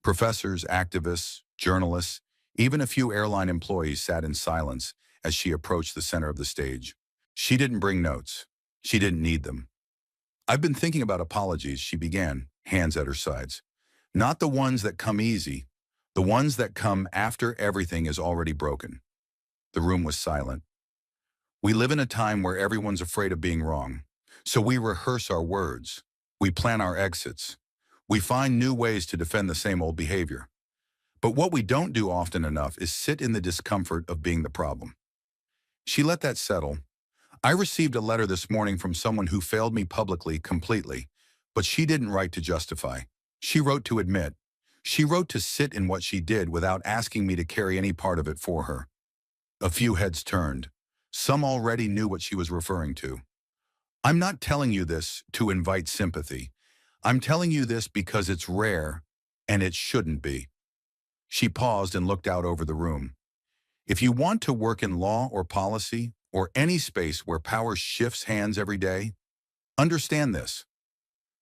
Professors, activists, journalists, even a few airline employees sat in silence as she approached the center of the stage. She didn't bring notes. She didn't need them. "I've been thinking about apologies," she began, hands at her sides. "Not the ones that come easy, the ones that come after everything is already broken." The room was silent. "We live in a time where everyone's afraid of being wrong, so we rehearse our words. We plan our exits. We find new ways to defend the same old behavior. But what we don't do often enough is sit in the discomfort of being the problem." She let that settle. "I received a letter this morning from someone who failed me publicly, completely, but she didn't write to justify. She wrote to admit. She wrote to sit in what she did without asking me to carry any part of it for her." A few heads turned. Some already knew what she was referring to. "I'm not telling you this to invite sympathy. I'm telling you this because it's rare, and it shouldn't be." She paused and looked out over the room. "If you want to work in law or policy, or any space where power shifts hands every day, understand this.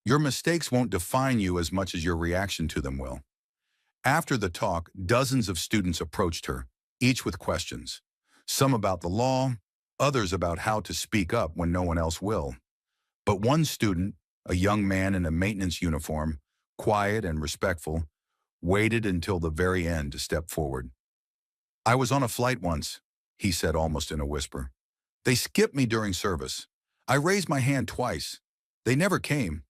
Your mistakes won't define you as much as your reaction to them will." After the talk, dozens of students approached her, each with questions. Some about the law, others about how to speak up when no one else will. But one student, a young man in a maintenance uniform, quiet and respectful, waited until the very end to step forward. "I was on a flight once," he said almost in a whisper. "They skipped me during service. I raised my hand twice. They never came.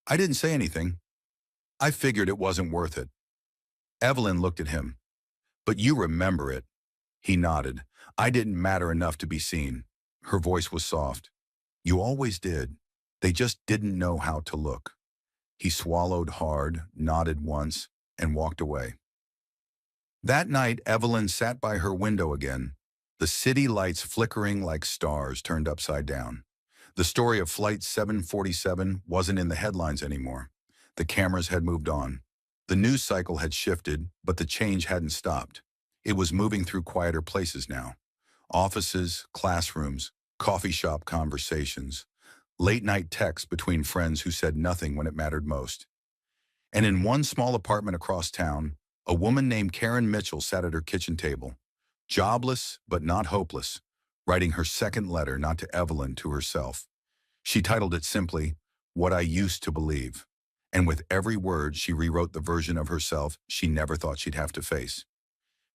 I didn't say anything. I figured it wasn't worth it." Evelyn looked at him. "But you remember it." He nodded. "I didn't matter enough to be seen." Her voice was soft. "You always did. They just didn't know how to look." He swallowed hard, nodded once, and walked away. That night, Evelyn sat by her window again, the city lights flickering like stars turned upside down. The story of Flight 747 wasn't in the headlines anymore. The cameras had moved on. The news cycle had shifted, but the change hadn't stopped. It was moving through quieter places now. Offices, classrooms, coffee shop conversations, late-night texts between friends who said nothing when it mattered most. And in one small apartment across town, a woman named Karen Mitchell sat at her kitchen table, jobless but not hopeless, writing her second letter not to Evelyn, to herself. She titled it simply, "What I Used to Believe." And with every word, she rewrote the version of herself she never thought she'd have to face.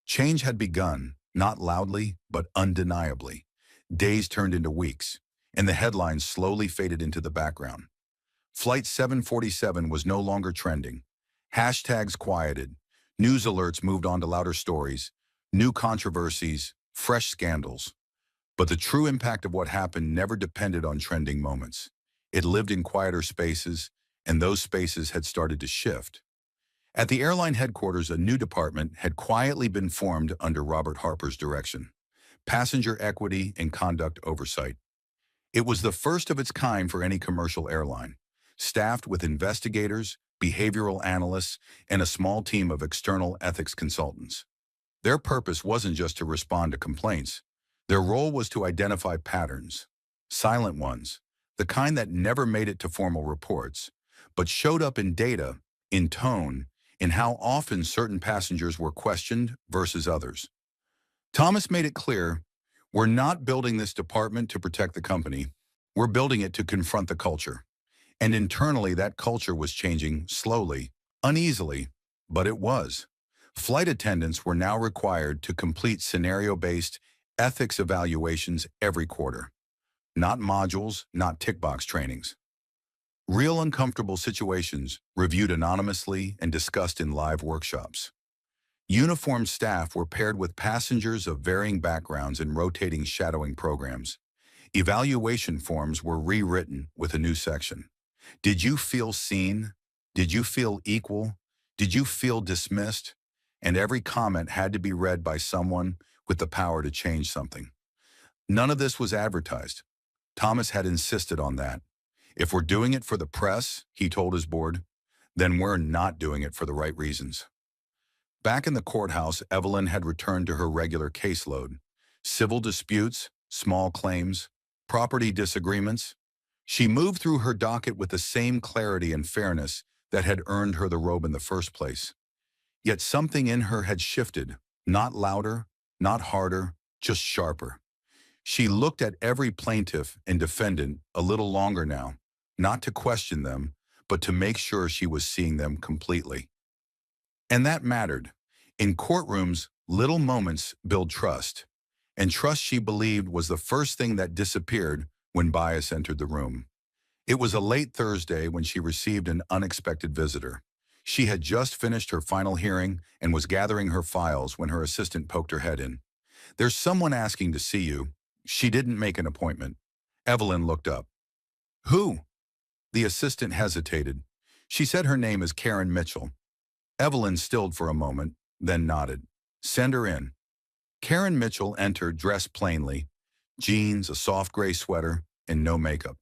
Change had begun, not loudly, but undeniably. Days turned into weeks, and the headlines slowly faded into the background. Flight 747 was no longer trending. Hashtags quieted. News alerts moved on to louder stories, new controversies, fresh scandals. But the true impact of what happened never depended on trending moments. It lived in quieter spaces, and those spaces had started to shift. At the airline headquarters, a new department had quietly been formed under Robert Harper's direction: Passenger Equity and Conduct Oversight. It was the first of its kind for any commercial airline, staffed with investigators, behavioral analysts, and a small team of external ethics consultants. Their purpose wasn't just to respond to complaints. Their role was to identify patterns, silent ones, the kind that never made it to formal reports, but showed up in data, in tone, in how often certain passengers were questioned versus others. Thomas made it clear, "We're not building this department to protect the company. We're building it to confront the culture." And internally, that culture was changing slowly, uneasily, but it was. Flight attendants were now required to complete scenario-based ethics evaluations every quarter. Not modules, not tick box trainings. Real uncomfortable situations reviewed anonymously and discussed in live workshops. Uniformed staff were paired with passengers of varying backgrounds in rotating shadowing programs. Evaluation forms were rewritten with a new section. Did you feel seen? Did you feel equal? Did you feel dismissed? And every comment had to be read by someone with the power to change something. None of this was advertised. Thomas had insisted on that. If we're doing it for the press, he told his board, then we're not doing it for the right reasons. Back in the courthouse, Evelyn had returned to her regular caseload. Civil disputes, small claims, property disagreements. She moved through her docket with the same clarity and fairness that had earned her the robe in the first place. Yet something in her had shifted, not louder, not harder, just sharper. She looked at every plaintiff and defendant a little longer now, not to question them, but to make sure she was seeing them completely. And that mattered. In courtrooms, little moments build trust, and trust she believed was the first thing that disappeared when bias entered the room. It was a late Thursday when she received an unexpected visitor. She had just finished her final hearing and was gathering her files when her assistant poked her head in. "There's someone asking to see you." She didn't make an appointment. Evelyn looked up. "Who?" The assistant hesitated. She said her name is Karen Mitchell. Evelyn stilled for a moment, then nodded. "Send her in." Karen Mitchell entered dressed plainly, jeans, a soft gray sweater, and no makeup.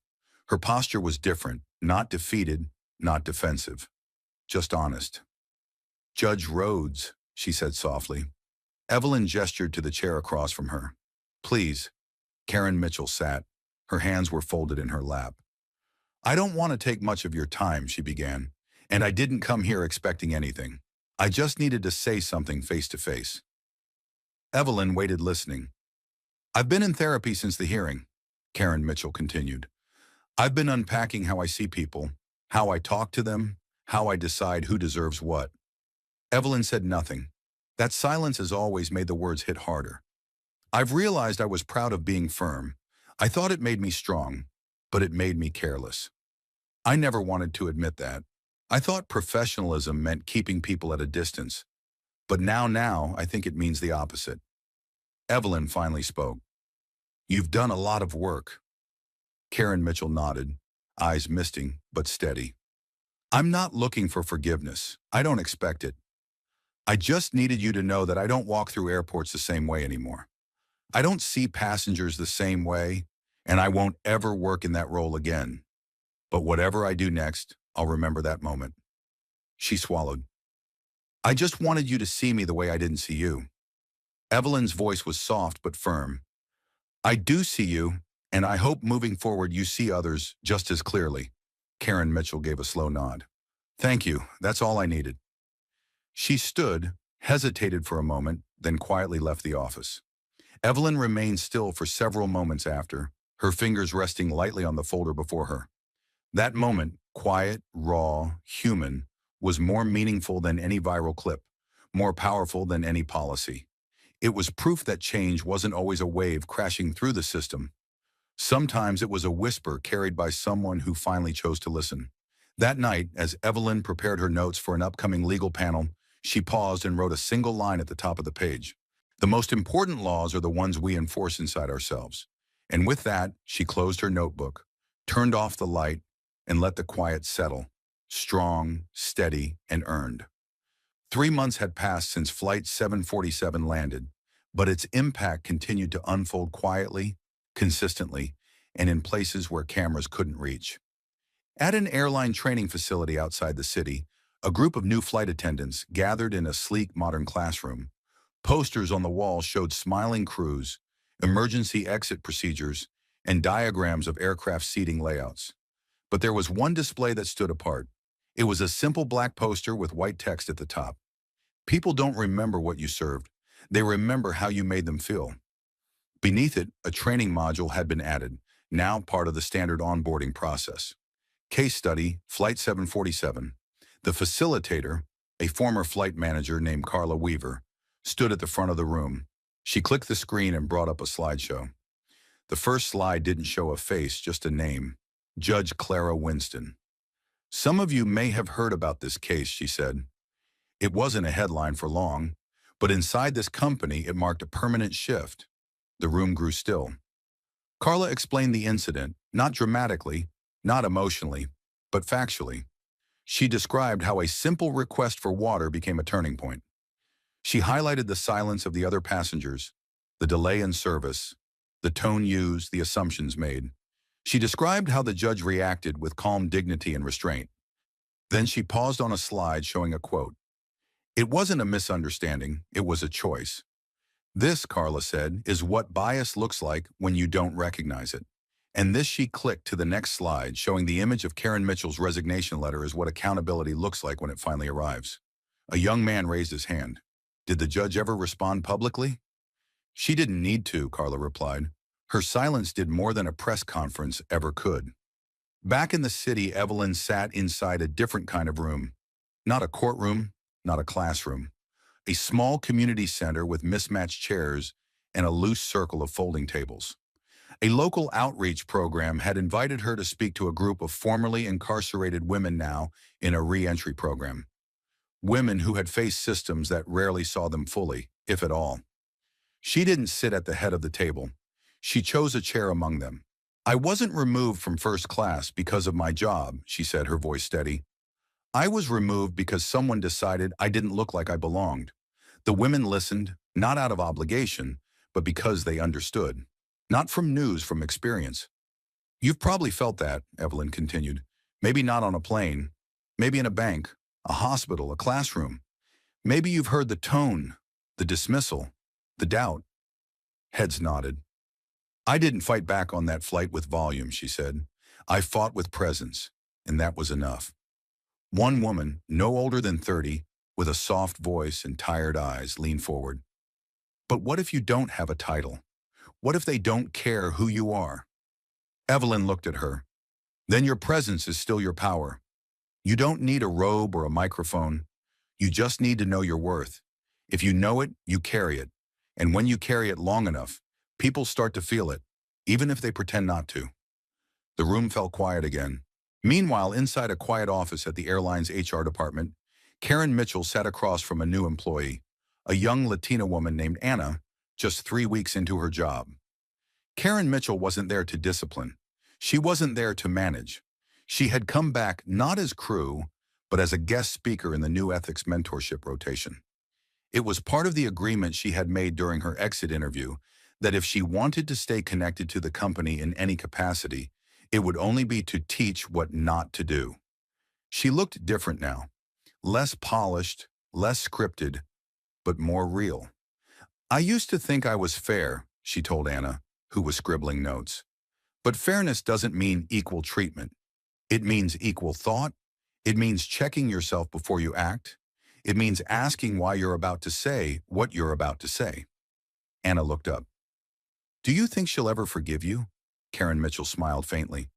Her posture was different, not defeated, not defensive, just honest. "Judge Rhodes," she said softly. Evelyn gestured to the chair across from her. "Please." Karen Mitchell sat. Her hands were folded in her lap. "I don't want to take much of your time," she began, "and I didn't come here expecting anything. I just needed to say something face to face." Evelyn waited listening. "I've been in therapy since the hearing," Karen Mitchell continued. "I've been unpacking how I see people, how I talk to them, how I decide who deserves what." Evelyn said nothing. That silence has always made the words hit harder. "I've realized I was proud of being firm. I thought it made me strong, but it made me careless. I never wanted to admit that. I thought professionalism meant keeping people at a distance. But now I think it means the opposite." Evelyn finally spoke. "You've done a lot of work." Karen Mitchell nodded, eyes misting but steady. "I'm not looking for forgiveness. I don't expect it. I just needed you to know that I don't walk through airports the same way anymore. I don't see passengers the same way, and I won't ever work in that role again. But whatever I do next, I'll remember that moment." She swallowed. "I just wanted you to see me the way I didn't see you." Evelyn's voice was soft but firm. "I do see you, and I hope moving forward you see others just as clearly." Karen Mitchell gave a slow nod. "Thank you, that's all I needed." She stood, hesitated for a moment, then quietly left the office. Evelyn remained still for several moments after, her fingers resting lightly on the folder before her. That moment, quiet, raw, human, was more meaningful than any viral clip, more powerful than any policy. It was proof that change wasn't always a wave crashing through the system. Sometimes it was a whisper carried by someone who finally chose to listen. That night, as Evelyn prepared her notes for an upcoming legal panel, she paused and wrote a single line at the top of the page. "The most important laws are the ones we enforce inside ourselves." And with that, she closed her notebook, turned off the light, and let the quiet settle, strong, steady, and earned. 3 months had passed since Flight 747 landed, but its impact continued to unfold quietly, consistently, and in places where cameras couldn't reach. At an airline training facility outside the city, a group of new flight attendants gathered in a sleek modern classroom. Posters on the wall showed smiling crews, emergency exit procedures, and diagrams of aircraft seating layouts. But there was one display that stood apart. It was a simple black poster with white text at the top. "People don't remember what you served. They remember how you made them feel." Beneath it, a training module had been added, now part of the standard onboarding process. Case study, Flight 747. The facilitator, a former flight manager named Carla Weaver, stood at the front of the room. She clicked the screen and brought up a slideshow. The first slide didn't show a face, just a name: Judge Clara Winston. Some of you may have heard about this case, she said. It wasn't a headline for long, but inside this company it marked a permanent shift. The room grew still. Carla explained the incident, not dramatically, not emotionally, but factually. She described how a simple request for water became a turning point. She highlighted the silence of the other passengers, the delay in service, the tone used, the assumptions made. She described how the judge reacted with calm dignity and restraint. Then she paused on a slide showing a quote. It wasn't a misunderstanding, it was a choice. This, Carla said, is what bias looks like when you don't recognize it. And this she clicked to the next slide, showing the image of Karen Mitchell's resignation letter as what accountability looks like when it finally arrives. A young man raised his hand. Did the judge ever respond publicly? She didn't need to, Carla replied. Her silence did more than a press conference ever could. Back in the city, Evelyn sat inside a different kind of room. Not a courtroom, not a classroom. A small community center with mismatched chairs and a loose circle of folding tables. A local outreach program had invited her to speak to a group of formerly incarcerated women now in a re-entry program. Women who had faced systems that rarely saw them fully, if at all. She didn't sit at the head of the table. She chose a chair among them. I wasn't removed from first class because of my job, she said, her voice steady. I was removed because someone decided I didn't look like I belonged. The women listened, not out of obligation, but because they understood. Not from news, from experience. You've probably felt that, Evelyn continued. Maybe not on a plane, maybe in a bank, a hospital, a classroom. Maybe you've heard the tone, the dismissal, the doubt. Heads nodded. I didn't fight back on that flight with volume, she said. I fought with presence, and that was enough. One woman, no older than 30, with a soft voice and tired eyes, leaned forward. But what if you don't have a title? What if they don't care who you are? Evelyn looked at her. Then your presence is still your power. You don't need a robe or a microphone. You just need to know your worth. If you know it, you carry it. And when you carry it long enough, people start to feel it, even if they pretend not to. The room fell quiet again. Meanwhile, inside a quiet office at the airline's HR department, Karen Mitchell sat across from a new employee, a young Latina woman named Anna, just 3 weeks into her job. Karen Mitchell wasn't there to discipline. She wasn't there to manage. She had come back not as crew, but as a guest speaker in the new ethics mentorship rotation. It was part of the agreement she had made during her exit interview that if she wanted to stay connected to the company in any capacity, it would only be to teach what not to do. She looked different now. Less polished, less scripted, but more real. I used to think I was fair, she told Anna, who was scribbling notes. But fairness doesn't mean equal treatment. It means equal thought. It means checking yourself before you act. It means asking why you're about to say what you're about to say. Anna looked up. Do you think she'll ever forgive you? Karen Mitchell smiled faintly.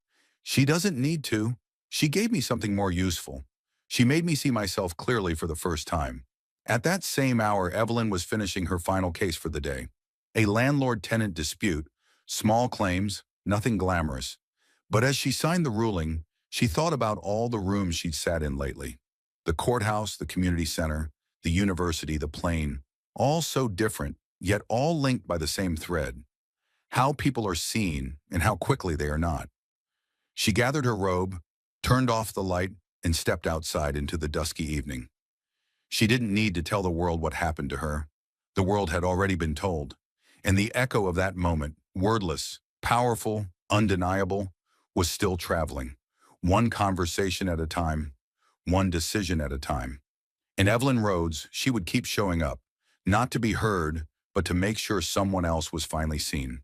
She doesn't need to. She gave me something more useful. She made me see myself clearly for the first time. At that same hour, Evelyn was finishing her final case for the day. A landlord-tenant dispute, small claims, nothing glamorous. But as she signed the ruling, she thought about all the rooms she'd sat in lately. The courthouse, the community center, the university, the plane, all so different, yet all linked by the same thread. How people are seen and how quickly they are not. She gathered her robe, turned off the light, and stepped outside into the dusky evening. She didn't need to tell the world what happened to her. The world had already been told. And the echo of that moment, wordless, powerful, undeniable, was still traveling. One conversation at a time, one decision at a time. In Evelyn Rhodes, she would keep showing up, not to be heard, but to make sure someone else was finally seen.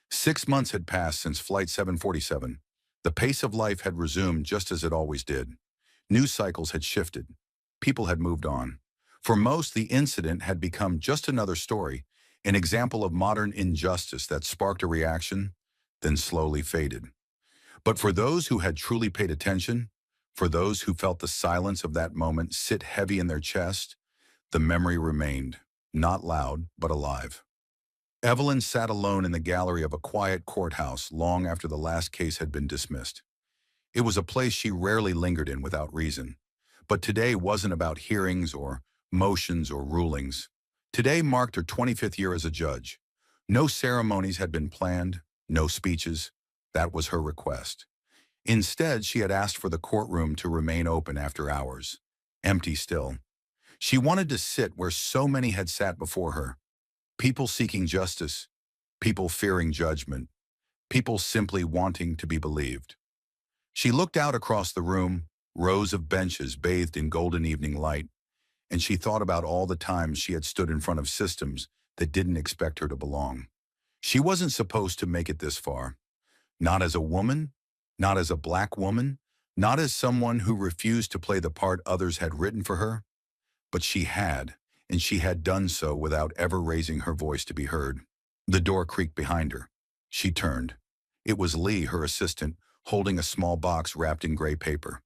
6 months had passed since Flight 747. The pace of life had resumed just as it always did. News cycles had shifted. People had moved on. For most, the incident had become just another story, an example of modern injustice that sparked a reaction, then slowly faded. But for those who had truly paid attention, for those who felt the silence of that moment sit heavy in their chest, the memory remained, not loud, but alive. Evelyn sat alone in the gallery of a quiet courthouse long after the last case had been dismissed. It was a place she rarely lingered in without reason. But today wasn't about hearings or motions or rulings. Today marked her 25th year as a judge. No ceremonies had been planned, no speeches. That was her request. Instead, she had asked for the courtroom to remain open after hours, empty still. She wanted to sit where so many had sat before her, people seeking justice, people fearing judgment, people simply wanting to be believed. She looked out across the room, rows of benches bathed in golden evening light, and she thought about all the times she had stood in front of systems that didn't expect her to belong. She wasn't supposed to make it this far. Not as a woman, not as a black woman, not as someone who refused to play the part others had written for her, but she had, and she had done so without ever raising her voice to be heard. The door creaked behind her. She turned. It was Lee, her assistant, holding a small box wrapped in gray paper.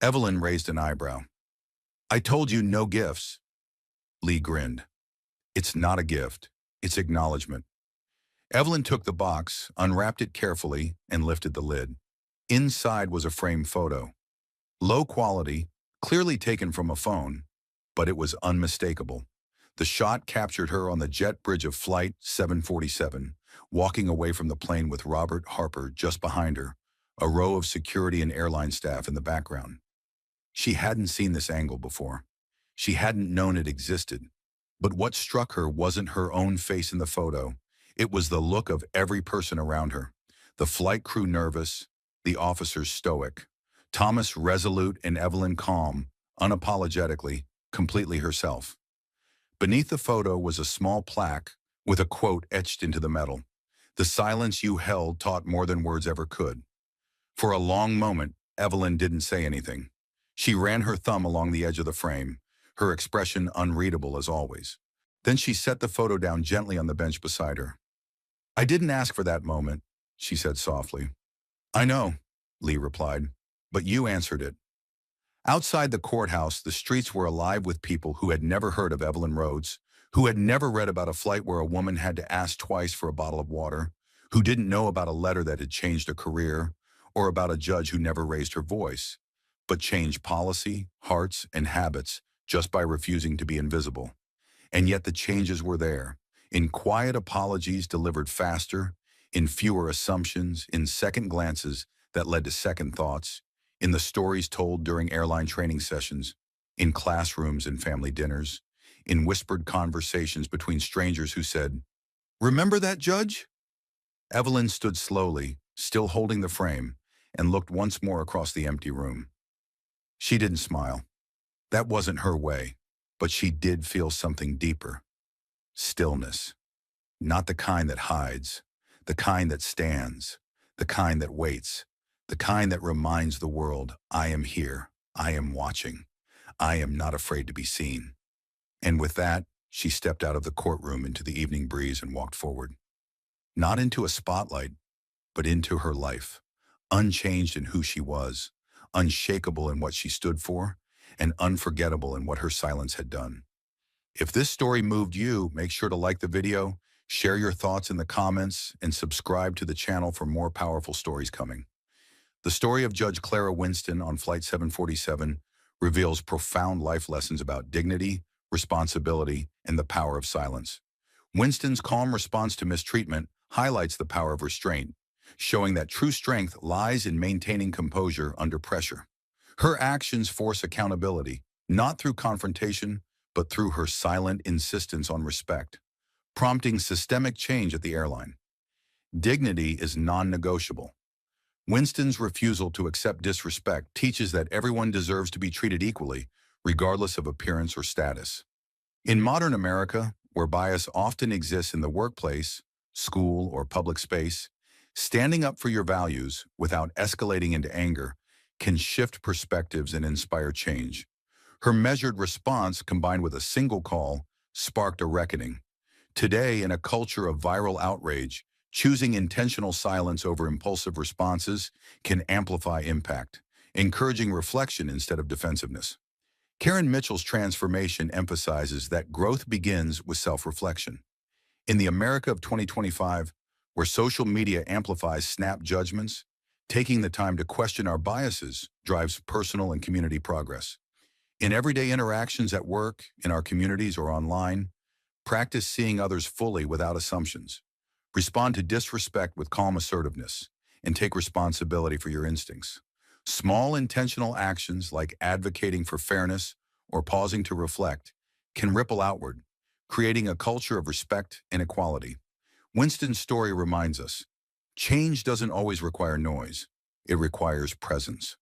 Evelyn raised an eyebrow. "I told you no gifts." Lee grinned. "It's not a gift. It's acknowledgement." Evelyn took the box, unwrapped it carefully, and lifted the lid. Inside was a framed photo. Low quality, clearly taken from a phone, but it was unmistakable. The shot captured her on the jet bridge of Flight 747, walking away from the plane with Robert Harper just behind her, a row of security and airline staff in the background. She hadn't seen this angle before. She hadn't known it existed. But what struck her wasn't her own face in the photo. It was the look of every person around her. The flight crew nervous, the officers stoic, Thomas resolute and Evelyn calm, unapologetically, completely herself. Beneath the photo was a small plaque with a quote etched into the metal. "The silence you held taught more than words ever could." For a long moment, Evelyn didn't say anything. She ran her thumb along the edge of the frame, her expression unreadable as always. Then she set the photo down gently on the bench beside her. "I didn't ask for that moment," she said softly. "I know," Lee replied, "but you answered it." Outside the courthouse, the streets were alive with people who had never heard of Evelyn Rhodes, who had never read about a flight where a woman had to ask twice for a bottle of water, who didn't know about a letter that had changed a career, or about a judge who never raised her voice, but changed policy, hearts, and habits just by refusing to be invisible. And yet the changes were there, in quiet apologies delivered faster, in fewer assumptions, in second glances that led to second thoughts, in the stories told during airline training sessions, in classrooms and family dinners, in whispered conversations between strangers who said, "Remember that judge?" Evelyn stood slowly, still holding the frame, and looked once more across the empty room. She didn't smile. That wasn't her way, but she did feel something deeper. Stillness. Not the kind that hides, the kind that stands, the kind that waits, the kind that reminds the world, "I am here, I am watching, I am not afraid to be seen." And with that, she stepped out of the courtroom into the evening breeze and walked forward. Not into a spotlight, but into her life, unchanged in who she was, unshakable in what she stood for, and unforgettable in what her silence had done. If this story moved you, make sure to like the video, share your thoughts in the comments, and subscribe to the channel for more powerful stories coming. The story of Judge Clara Winston on Flight 747 reveals profound life lessons about dignity, responsibility, and the power of silence. Winston's calm response to mistreatment highlights the power of restraint, showing that true strength lies in maintaining composure under pressure. Her actions force accountability, not through confrontation, but through her silent insistence on respect, prompting systemic change at the airline. Dignity is non-negotiable. Winston's refusal to accept disrespect teaches that everyone deserves to be treated equally, regardless of appearance or status. In modern America, where bias often exists in the workplace, school, or public space, standing up for your values without escalating into anger can shift perspectives and inspire change. Her measured response, combined with a single call, sparked a reckoning. Today, in a culture of viral outrage, choosing intentional silence over impulsive responses can amplify impact, encouraging reflection instead of defensiveness. Karen Mitchell's transformation emphasizes that growth begins with self-reflection. In the America of 2025, where social media amplifies snap judgments, Taking the time to question our biases drives personal and community progress. In everyday interactions at work, in our communities, or online, practice seeing others fully without assumptions. Respond to disrespect with calm assertiveness, and take responsibility for your instincts. Small intentional actions like advocating for fairness or pausing to reflect can ripple outward, creating a culture of respect and equality. Winston's story reminds us, change doesn't always require noise. It requires presence.